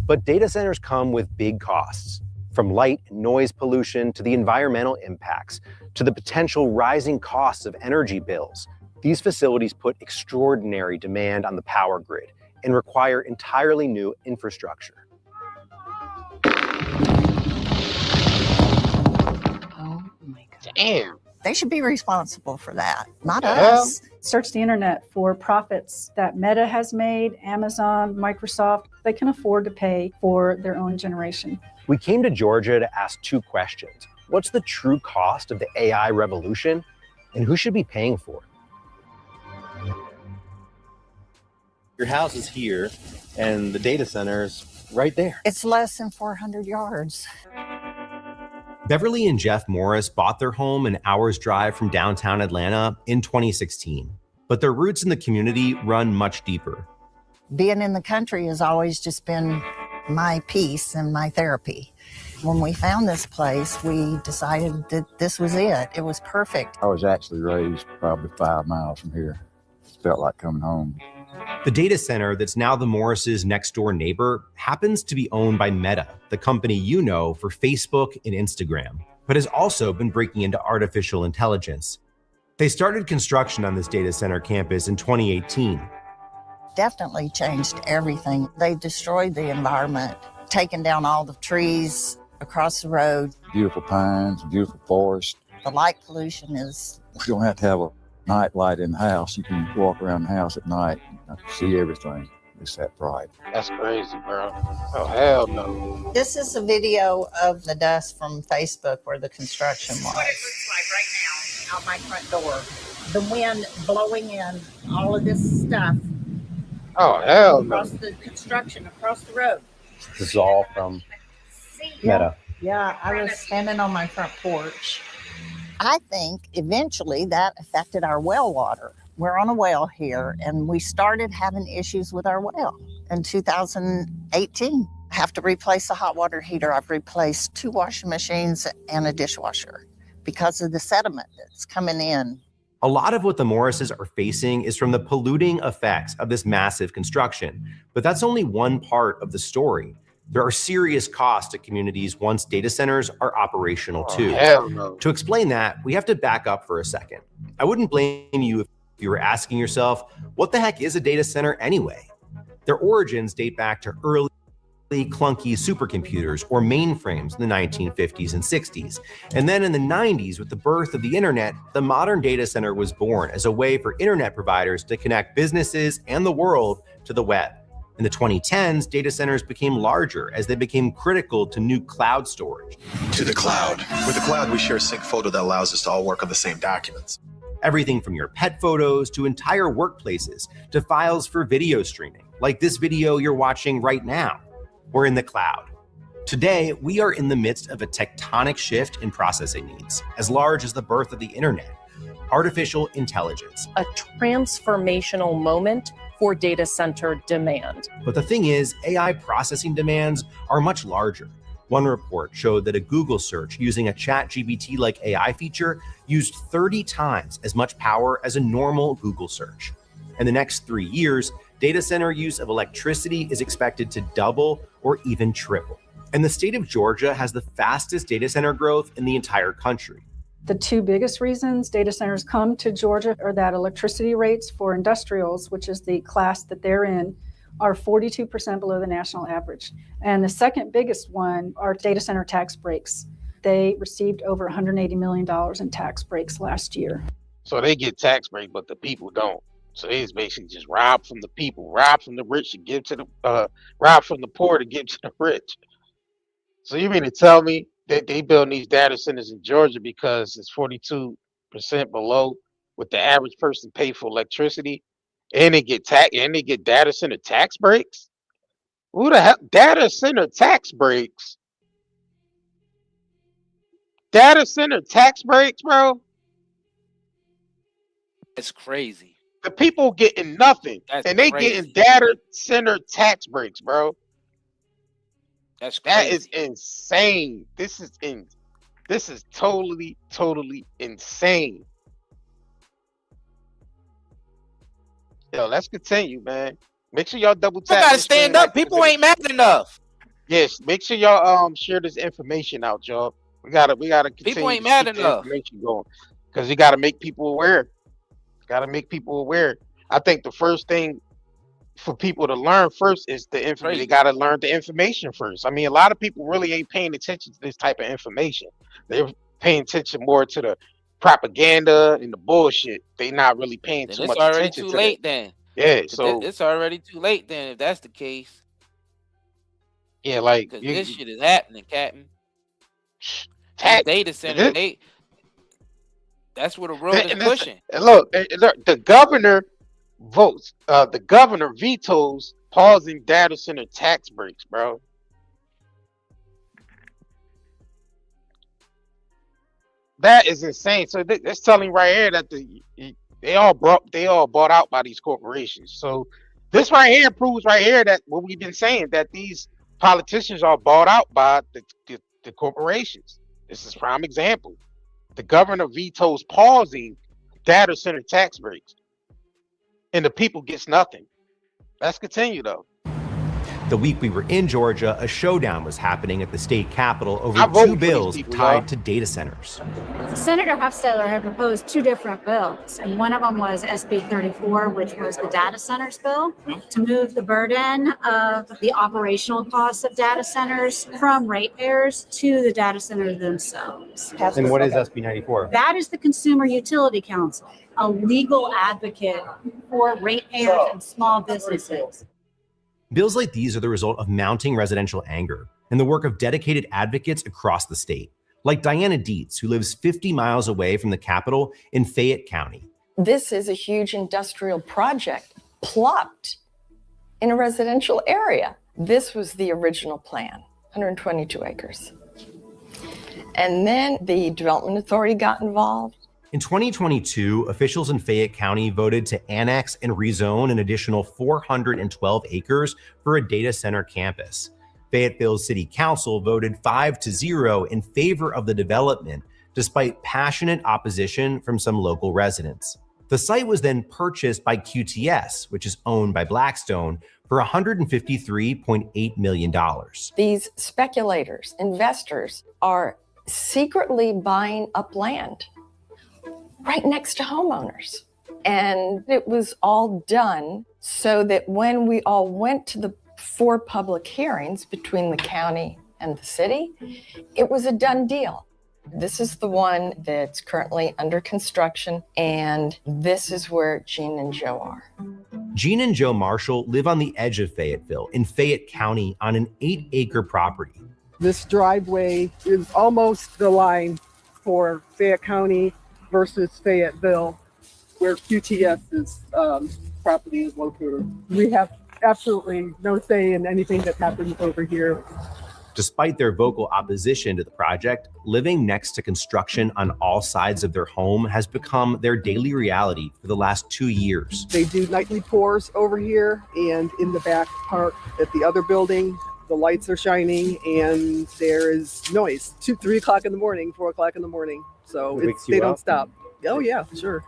But data centers come with big costs, from light and noise pollution to the environmental impacts, to the potential rising costs of energy bills. These facilities put extraordinary demand on the power grid and require entirely new infrastructure. Damn. They should be responsible for that, not Yeah. us. Search the internet for profits that Meta has made, Amazon, Microsoft. They can afford to pay for their own generation. We came to Georgia to ask two questions. What's the true cost of the AI revolution, and who should be paying for it? Your house is here, and the data center is right there. It's less than 400 yards. Beverly and Jeff Morris bought their home an hour's drive from downtown Atlanta in 2016, but their roots in the community run much deeper. Being in the country has always just been my peace and my therapy. When we found this place, we decided that this was it. It was perfect. I was actually raised probably 5 miles from here. Felt like coming home. The data center that's now the Morris's next door neighbor happens to be owned by Meta, the company you know for Facebook and Instagram, but has also been breaking into artificial intelligence. They started construction on this data center campus in 2018. Definitely changed everything. They destroyed the environment, taking down all the trees across the road. Beautiful pines, beautiful forest. The light pollution is... You don't have to have a night light in the house. You can walk around the house at night and see everything. It's that bright. That's crazy, bro. Oh, hell no. This is a video of the dust from Facebook where the construction was. What it looks like right now. out my front door. The wind blowing in all of this stuff. Oh, hell no. Across the construction, across the road. This is all from Meta. Yeah, I was standing on my front porch. I think eventually that affected our well water. We're on a well here, and we started having issues with our well in 2018. I have to replace a hot water heater. I've replaced 2 washing machines and a dishwasher because of the sediment that's coming in. A lot of what the Morrises are facing is from the polluting effects of this massive construction. But that's only one part of the story. There are serious costs to communities once data centers are operational too. Hell no. To explain that, we have to back up for a second. I wouldn't blame you if you were asking yourself, what the heck is a data center anyway? Their origins date back to early clunky supercomputers or mainframes in the 1950s and 60s. And then in the 90s, with the birth of the internet, the modern data center was born as a way for internet providers to connect businesses and the world to the web. In the 2010s, data centers became larger as they became critical to new cloud storage. To the cloud. With the cloud, we share a sync photo that allows us to all work on the same documents. Everything from your pet photos to entire workplaces to files for video streaming, like this video you're watching right now. We're in the cloud. Today, we are in the midst of a tectonic shift in processing needs, as large as the birth of the internet, artificial intelligence. A transformational moment for data center demand. But the thing is, AI processing demands are much larger. One report showed that a Google search using a ChatGPT-like AI feature used 30 times as much power as a normal Google search. In the next 3 years, data center use of electricity is expected to double or even triple. And the state of Georgia has the fastest data center growth in the entire country. The 2 biggest reasons data centers come to Georgia are that electricity rates for industrials, which is the class that they're in, are 42% below the national average. And the second biggest one are data center tax breaks. They received over $180 million in tax breaks last year. So they get tax break, but the people don't. So they just basically just rob from the people, rob from the rich to give to the, rob from the poor to give to the rich. So you mean to tell me that they build these data centers in Georgia because it's 42% below what the average person pay for electricity, and they get data center tax breaks? Who the hell? Data center tax breaks? Data center tax breaks, bro? It's crazy. The people getting nothing, and they crazy. getting data center tax breaks, bro. That's crazy. That is insane. This is totally insane. Yo, let's continue, man. Make sure y'all double tap. You gotta stand up. People ain't mad enough. Yes, make sure y'all share this information out, y'all. We gotta continue. People ain't to mad keep the enough. information going, because you gotta make people aware. Gotta make people aware. I think the first thing for people to learn first is the information. They gotta learn the information first. I mean, a lot of people really ain't paying attention to this type of information. They're paying attention more to the propaganda and the bullshit. They not really paying too much attention to It's already too late then. Yeah, so it's already too late then if that's the case. Yeah, like this shit is happening, Captain. Data center, that's where the road is pushing. And look, the governor votes. The governor vetoes pausing data center tax breaks, bro. That is insane. So that's telling right here that they all bought out by these corporations. So this right here proves right here that what we've been saying, that these politicians are bought out by the corporations. This is prime example. The governor vetoes pausing data center tax breaks, and the people gets nothing. Let's continue though. The week we were in Georgia, a showdown was happening at the state capitol over I vote two for these bills people, tied y'all. to data centers. Senator Hufstedler had proposed 2 different bills, and one of them was SB 34, which was the data centers bill, to move the burden of the operational costs of data centers from ratepayers to the data centers themselves. And what is SB 94? That is the Consumer Utility Council, a legal advocate for ratepayers and small businesses. Bills like these are the result of mounting residential anger and the work of dedicated advocates across the state. like Diana Dietz, who lives 50 miles away from the capital in Fayette County. This is a huge industrial project plopped in a residential area. This was the original plan, 122 acres. And then the Development Authority got involved. In 2022, officials in Fayette County voted to annex and rezone an additional 412 acres for a data center campus. Fayetteville City Council voted 5-0 in favor of the development, despite passionate opposition from some local residents. The site was then purchased by QTS, which is owned by Blackstone, for $153.8 million. These speculators, investors, are secretly buying up land right next to homeowners. And it was all done so that when we all went to the 4 public hearings between the county and the city, it was a done deal. This is the one that's currently under construction, and this is where Gene and Joe are. Gene and Joe Marshall live on the edge of Fayetteville in Fayette County on an 8-acre property. This driveway is almost the line for Fayette County versus Fayetteville, where QTS's property is located. We have absolutely no say in anything that happens over here. Despite their vocal opposition to the project, living next to construction on all sides of their home has become their daily reality for the last 2 years. They do nightly pours over here, and in the back part at the other building, the lights are shining and there is noise. 3 o'clock in the morning, 4 o'clock in the morning. So they don't stop. Oh yeah, sure.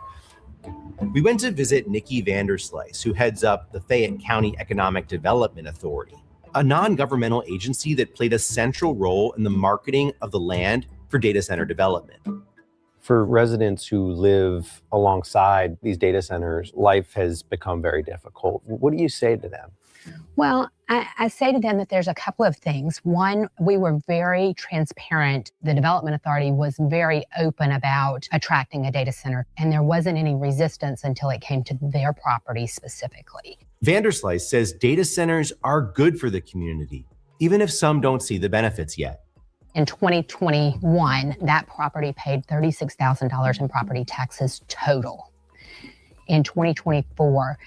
We went to visit Nikki Vanderslice, who heads up the Fayette County Economic Development Authority, a non-governmental agency that played a central role in the marketing of the land for data center development. For residents who live alongside these data centers, life has become very difficult. What do you say to them? Well, I say to them that there's a couple of things. One, we were very transparent. The Development Authority was very open about attracting a data center, and there wasn't any resistance until it came to their property specifically. Vanderslice says data centers are good for the community, even if some don't see the benefits yet. In 2021, that property paid $36,000 in property taxes total. In 2024,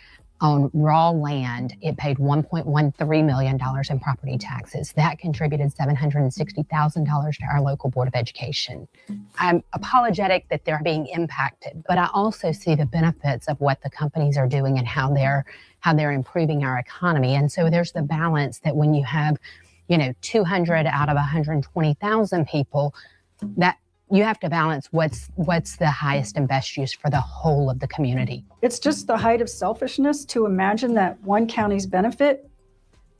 on raw land, it paid $1.13 million in property taxes. That contributed $760,000 to our local Board of Education. I'm apologetic that they're being impacted, but I also see the benefits of what the companies are doing and how they're improving our economy. And so there's the balance that when you have, 200 out of 120,000 people, that you have to balance what's the highest and best use for the whole of the community. It's just the height of selfishness to imagine that one county's benefit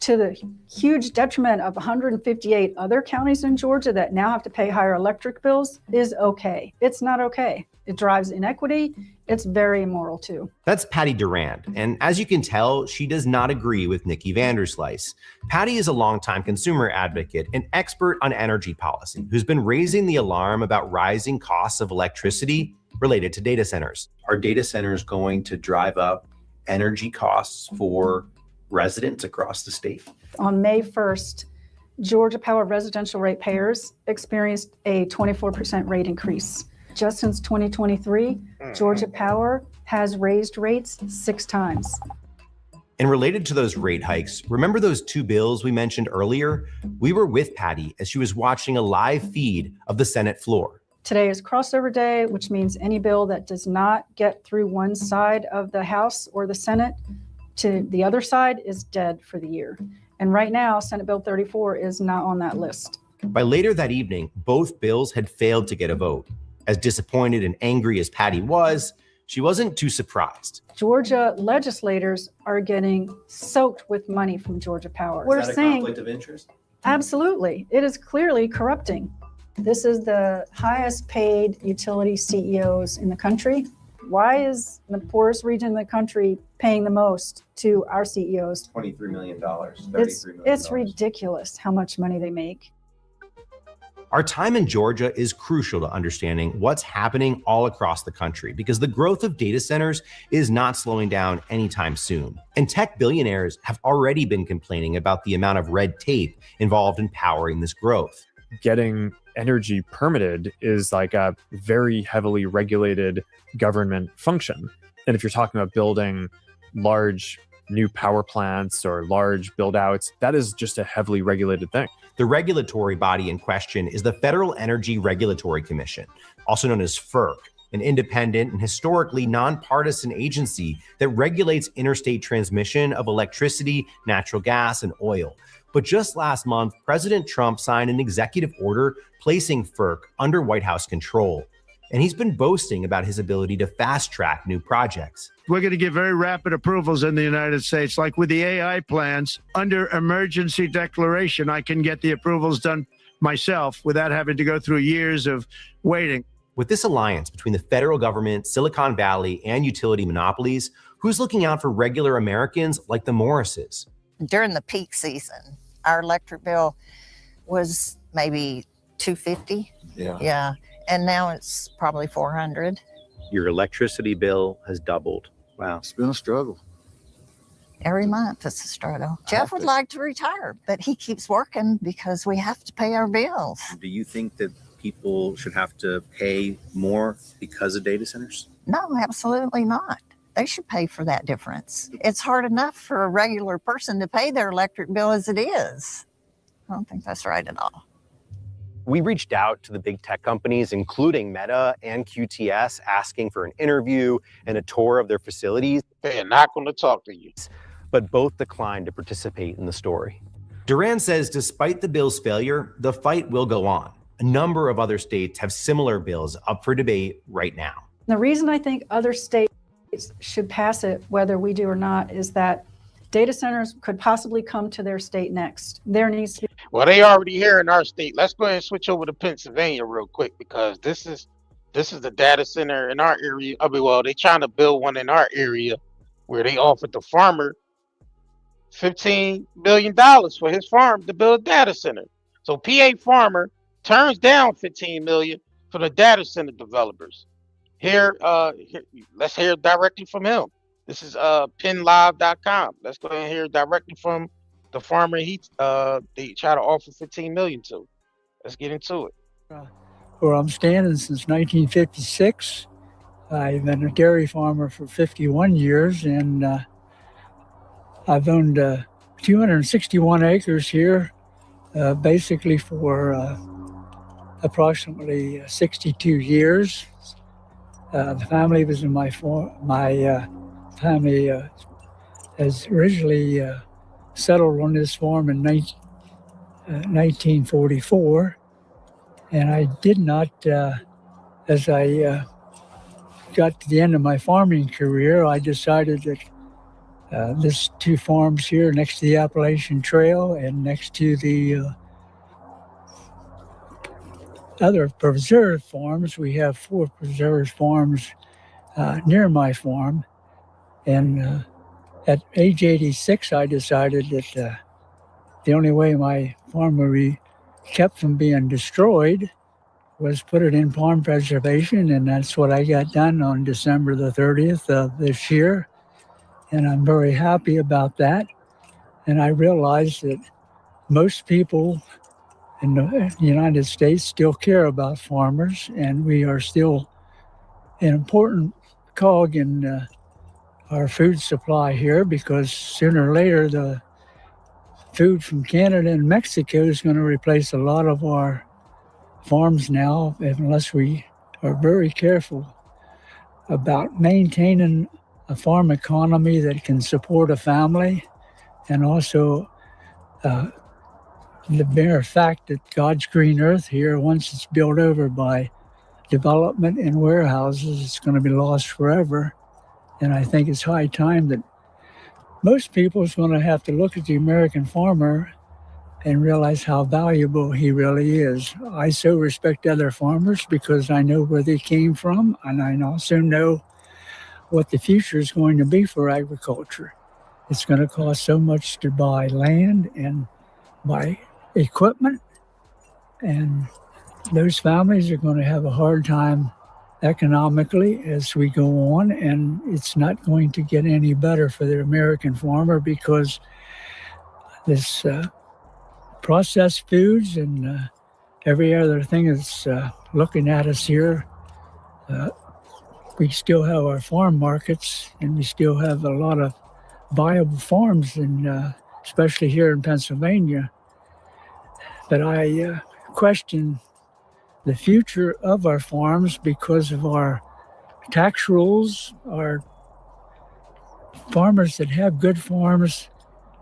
to the huge detriment of 158 other counties in Georgia that now have to pay higher electric bills is okay. It's not okay. It drives inequity. It's very immoral too. That's Patty Durand, and as you can tell, she does not agree with Nikki Vanderslice. Patty is a longtime consumer advocate and expert on energy policy who's been raising the alarm about rising costs of electricity related to data centers. Are data centers going to drive up energy costs for residents across the state? On May 1st, Georgia Power residential ratepayers experienced a 24% rate increase. Just since 2023, Georgia Power has raised rates 6 times. And related to those rate hikes, remember those 2 bills we mentioned earlier? We were with Patty as she was watching a live feed of the Senate floor. Today is crossover day, which means any bill that does not get through one side of the House or the Senate to the other side is dead for the year. And right now, Senate Bill 34 is not on that list. By later that evening, both bills had failed to get a vote. As disappointed and angry as Patty was, she wasn't too surprised. Georgia legislators are getting soaked with money from Georgia Power. Is that a conflict of interest? Absolutely. It is clearly corrupting. This is the highest paid utility CEOs in the country. Why is the poorest region in the country paying the most to our CEOs? $23 million, $33 million. It's ridiculous how much money they make. Our time in Georgia is crucial to understanding what's happening all across the country because the growth of data centers is not slowing down anytime soon. And tech billionaires have already been complaining about the amount of red tape involved in powering this growth. Getting energy permitted is like a very heavily regulated government function. And if you're talking about building large new power plants or large build outs, that is just a heavily regulated thing. The regulatory body in question is the Federal Energy Regulatory Commission, also known as FERC, an independent and historically nonpartisan agency that regulates interstate transmission of electricity, natural gas, and oil. But just last month, President Trump signed an executive order placing FERC under White House control. And he's been boasting about his ability to fast-track new projects. We're going to get very rapid approvals in the United States. Like with the AI plans, under emergency declaration, I can get the approvals done myself without having to go through years of waiting. With this alliance between the federal government, Silicon Valley, and utility monopolies, who's looking out for regular Americans like the Morrises? During the peak season, our electric bill was maybe $250. Yeah. And now it's probably $400. Your electricity bill has doubled. Wow. It's been a struggle. Every month it's a struggle. Jeff would like to retire, but he keeps working because we have to pay our bills. Do you think that people should have to pay more because of data centers? No, absolutely not. They should pay for that difference. It's hard enough for a regular person to pay their electric bill as it is. I don't think that's right at all. We reached out to the big tech companies, including Meta and QTS, asking for an interview and a tour of their facilities. They're not going to talk to you. But both declined to participate in the story. Duran says despite the bill's failure, the fight will go on. A number of other states have similar bills up for debate right now. The reason I think other states should pass it, whether we do or not, is that data centers could possibly come to their state next. There needs to be. Well, they already here in our state. Let's go ahead and switch over to Pennsylvania real quick, because this is the data center in our area. I mean, well, they're trying to build one in our area where they offered the farmer $15 million for his farm to build a data center. So PA farmer turns down $15 million for the data center developers. Here, let's hear directly from him. This is penlive.com. Let's go ahead and hear directly from the farmer they try to offer $15 million to. Let's get into it. Where I'm standing since 1956. I've been a dairy farmer for 51 years, and I've owned 261 acres here, basically for approximately 62 years. The family was in my family has originally settled on this farm in 1944, and I did not, as I got to the end of my farming career, I decided that there's two farms here next to the Appalachian Trail and next to the other preserved farms. We have 4 preserved farms near my farm. And at age 86, I decided that the only way my farm would be kept from being destroyed was put it in farm preservation. And that's what I got done on December the 30th of this year. And I'm very happy about that. And I realized that most people in the United States still care about farmers, and we are still an important cog in our food supply here, because sooner or later the food from Canada and Mexico is going to replace a lot of our farms now, unless we are very careful about maintaining a farm economy that can support a family, and also the bare fact that God's green earth here, once it's built over by development and warehouses, it's going to be lost forever. And I think it's high time that most people is going to have to look at the American farmer and realize how valuable he really is. I so respect other farmers because I know where they came from, and I also know what the future is going to be for agriculture. It's going to cost so much to buy land and buy equipment, and those families are going to have a hard time economically as we go on, and it's not going to get any better for the American farmer, because this processed foods and every other thing is looking at us here. We still have our farm markets, and we still have a lot of viable farms, especially here in Pennsylvania. But I question the future of our farms because of our tax rules. Our farmers that have good farms,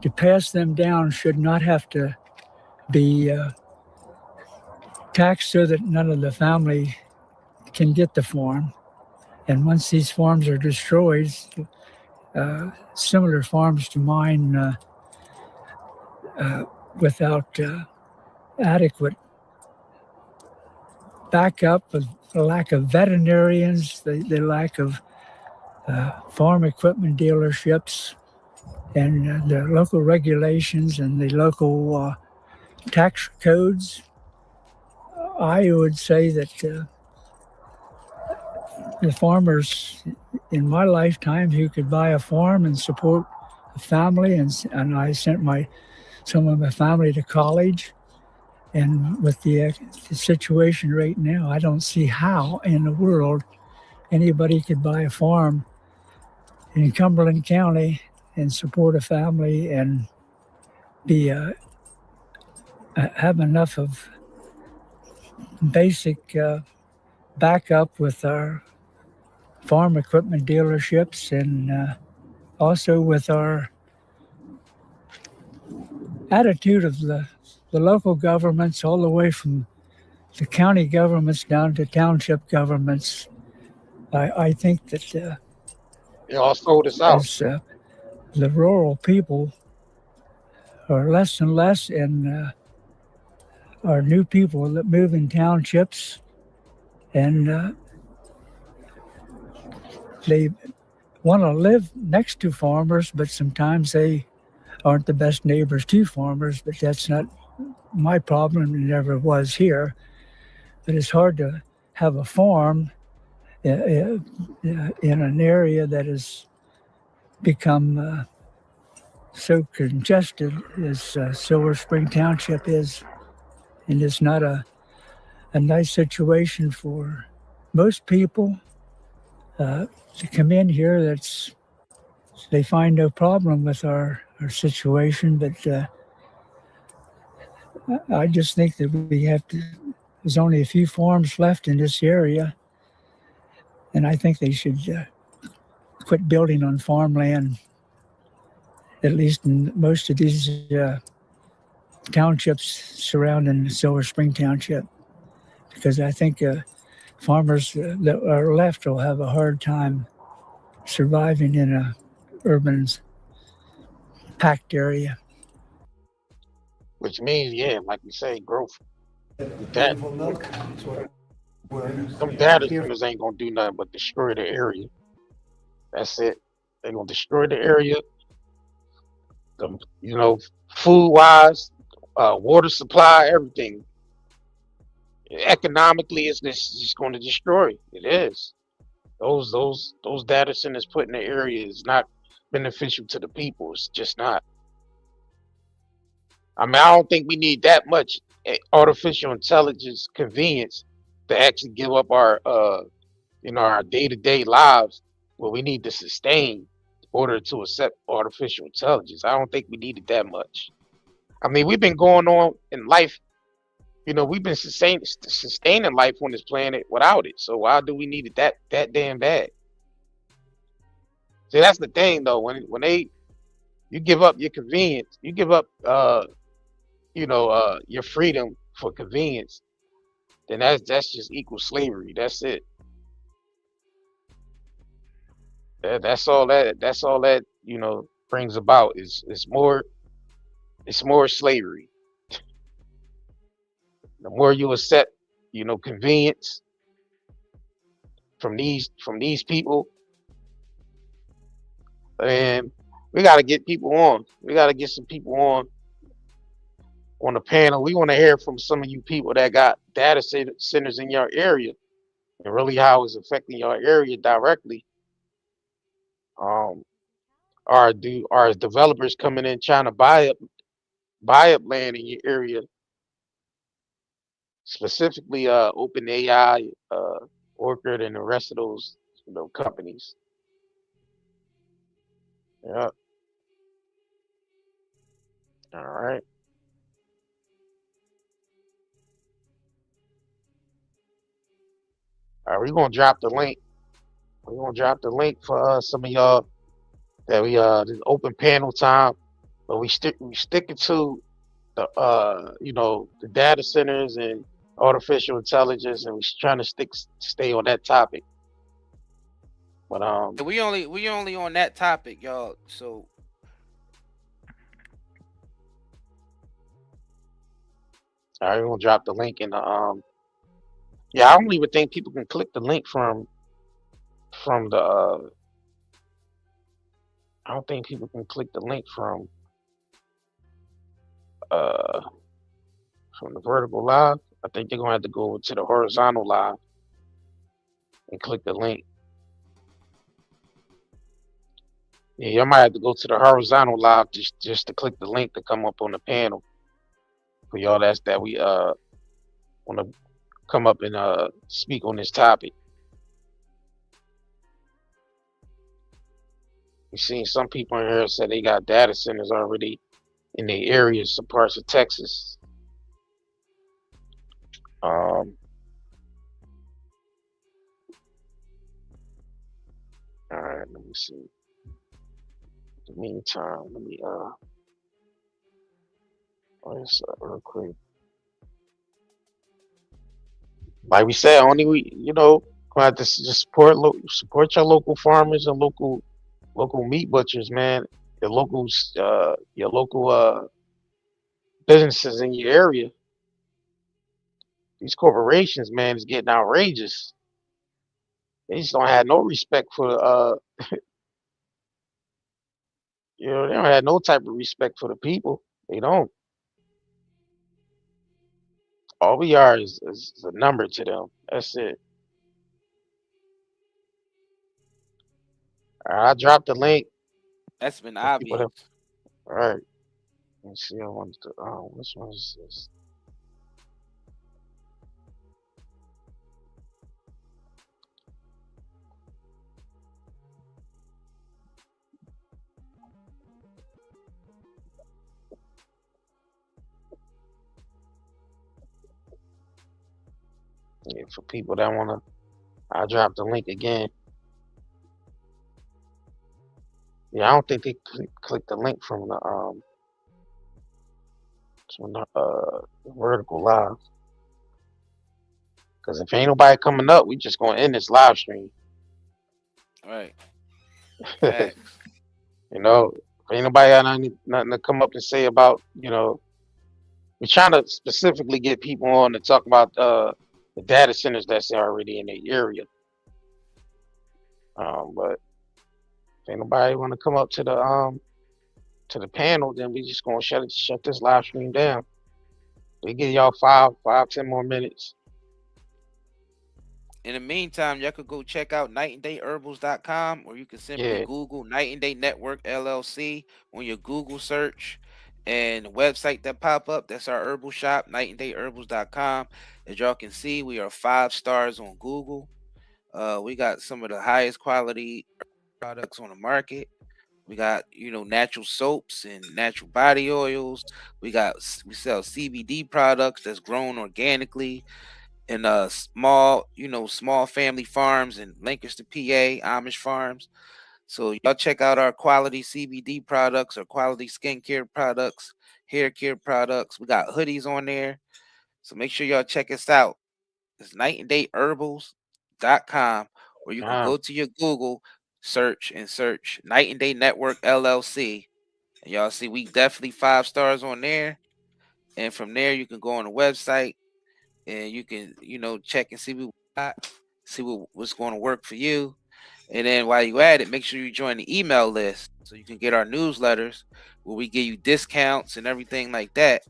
to pass them down should not have to be taxed so that none of the family can get the farm. And once these farms are destroyed, similar farms to mine without adequate backup, the lack of veterinarians, the lack of farm equipment dealerships, and the local regulations and the local tax codes, I would say that the farmers in my lifetime who could buy a farm and support a family, and I sent some of my family to college. And with the situation right now, I don't see how in the world anybody could buy a farm in Cumberland County and support a family and be have enough of basic backup with our farm equipment dealerships and also with our attitude of the local governments all the way from the county governments down to township governments. I think that They all sold us out. as the rural people are less and less, and are new people that move in townships, and they want to live next to farmers, but sometimes they aren't the best neighbors to farmers. But that's not my problem. It never was here. But it's hard to have a farm in an area that has become so congested as Silver Spring Township is. And it's not a nice situation for most people to come in here. They find no problem with our situation, but I just think that there's only a few farms left in this area, and I think they should quit building on farmland, at least in most of these townships surrounding Silver Spring Township, because I think farmers that are left will have a hard time surviving in a urban packed area. Which means, yeah, like we say, growth. That some data centers ain't gonna do nothing but destroy the area. That's it. They're gonna destroy the area. Food wise, water supply, everything. Economically, it's just going to destroy. It is. Those data centers put in the area is not beneficial to the people. It's just not. I mean, I don't think we need that much artificial intelligence convenience to actually give up our our day-to-day lives where we need to sustain in order to accept artificial intelligence. I don't think we needed that much. I mean, we've been going on in life, we've been sustaining life on this planet without it. So why do we need it that damn bad? See, that's the thing though. When you give up your convenience, you give up your freedom for convenience, then that's just equal slavery. That's it. That's all that brings about is more slavery. The more you accept, convenience from these people, and we got to get people on. We got to get some people on the panel. We want to hear from some of you people that got data centers in your area and really how it's affecting your area directly. Are developers coming in trying to buy up land in your area specifically OpenAI, Orchid, and the rest of those companies. Yeah. All right. All right, we're gonna drop the link. We're gonna drop the link for some of y'all that we this open panel time, but we sticking to the the data centers and artificial intelligence, and we're trying to stay on that topic. But we only on that topic, y'all. So all right, we're gonna drop the link in the yeah, I don't even think people can click the link from the I don't think people can click the link from the vertical live. I think they're gonna have to go to the horizontal live and click the link. Yeah, you might have to go to the horizontal live just to click the link to come up on the panel. For y'all that we want to come up and speak on this topic. We've seen some people in here say they got data centers already in the areas, some parts of Texas. All right, let me see. In the meantime, let me this real quick. Like we said, only we gonna have to just support your local farmers and local meat butchers, man. Your local businesses in your area. These corporations, man, is getting outrageous. They just don't have no respect for they don't have no type of respect for the people. They don't. All we are is a number to them. That's it. All right, I dropped the link. That's been obvious. All right. Let's see. I want to. Which one is this? Yeah, for people that wanna, I dropped the link again. Yeah, I don't think they click the link from the vertical live. Because if ain't nobody coming up, we just gonna end this live stream. Right. If ain't nobody got nothing to come up and say about, we're trying to specifically get people on to talk about the data centers that's already in the area. But if ain't nobody want to come up to the panel, then we just gonna shut this live stream down. We give y'all 10 more minutes. In the meantime, y'all could go check out nightandayherbals.com, or you can simply Google Night and Day Network LLC on your Google search, and the website that pop up, that's our herbal shop, nightandayherbals.com. As y'all can see, we are 5 stars on Google. We got some of the highest quality products on the market. We got, natural soaps and natural body oils. We sell CBD products that's grown organically in small family farms in Lancaster, PA, Amish farms. So y'all check out our quality CBD products, or quality skincare products, hair care products. We got hoodies on there. So make sure y'all check us out. It's nightandayherbals.com, or you can go to your Google search and search Night and Day Network LLC. And y'all see we definitely 5 stars on there. And from there you can go on the website and you can, check and see what's going to work for you. And then while you at it, make sure you join the email list so you can get our newsletters where we give you discounts and everything like that.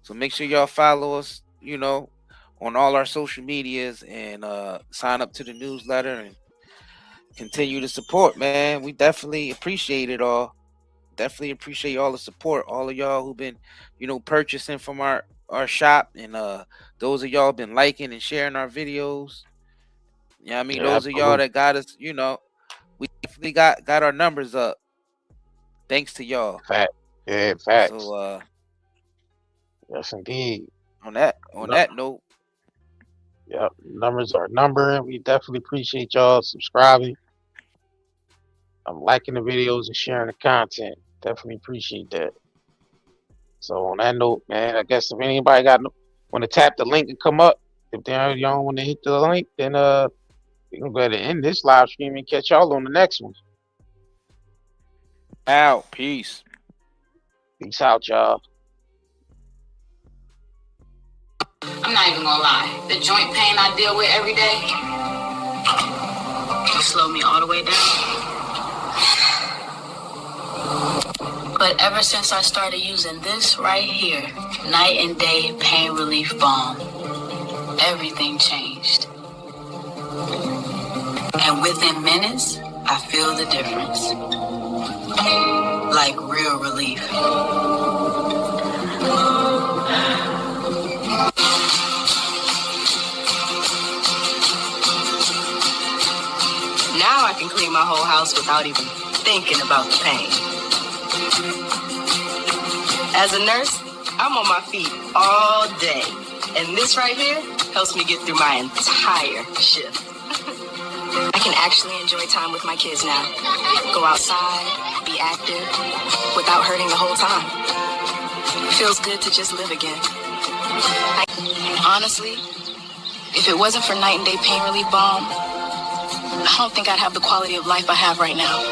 So make sure y'all follow us, on all our social medias, and sign up to the newsletter and continue to support, man. We definitely appreciate it all. definitely appreciate all the support. All of y'all who've been, purchasing from our shop, and those of y'all been liking and sharing our videos. Yeah, I mean, those of y'all that got us, we definitely got our numbers up. Thanks to y'all. Fact. Yeah, facts. So yes, indeed. On that note. Yep, numbers are numbering. We definitely appreciate y'all subscribing. I'm liking the videos and sharing the content. Definitely appreciate that. So on that note, man, I guess if anybody want to tap the link and come up, if they don't want to hit the link, then we can go ahead and end this live stream and catch y'all on the next one. Out. Peace. Peace out, y'all. I'm not even gonna lie. The joint pain I deal with every day will slow me all the way down. But ever since I started using this right here, Night and Day Pain Relief Balm, everything changed. And within minutes, I feel the difference. Like real relief. Now I can clean my whole house without even thinking about the pain. As a nurse, I'm on my feet all day. And this right here helps me get through my entire shift. I can actually enjoy time with my kids now. Go outside, be active, without hurting the whole time. Feels good to just live again. Honestly, if it wasn't for Night and Day Pain Relief Balm, I don't think I'd have the quality of life I have right now.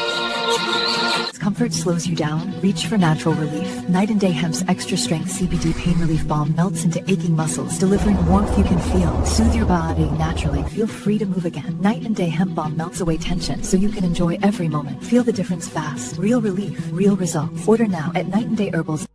Comfort slows you down. Reach for natural relief. Night and Day Hemp's extra strength CBD pain relief balm melts into aching muscles, delivering warmth you can feel. Soothe your body naturally. Feel free to move again. Night and Day Hemp balm melts away tension so you can enjoy every moment. Feel the difference fast. Real relief, real results. Order now at Night and Day Herbals.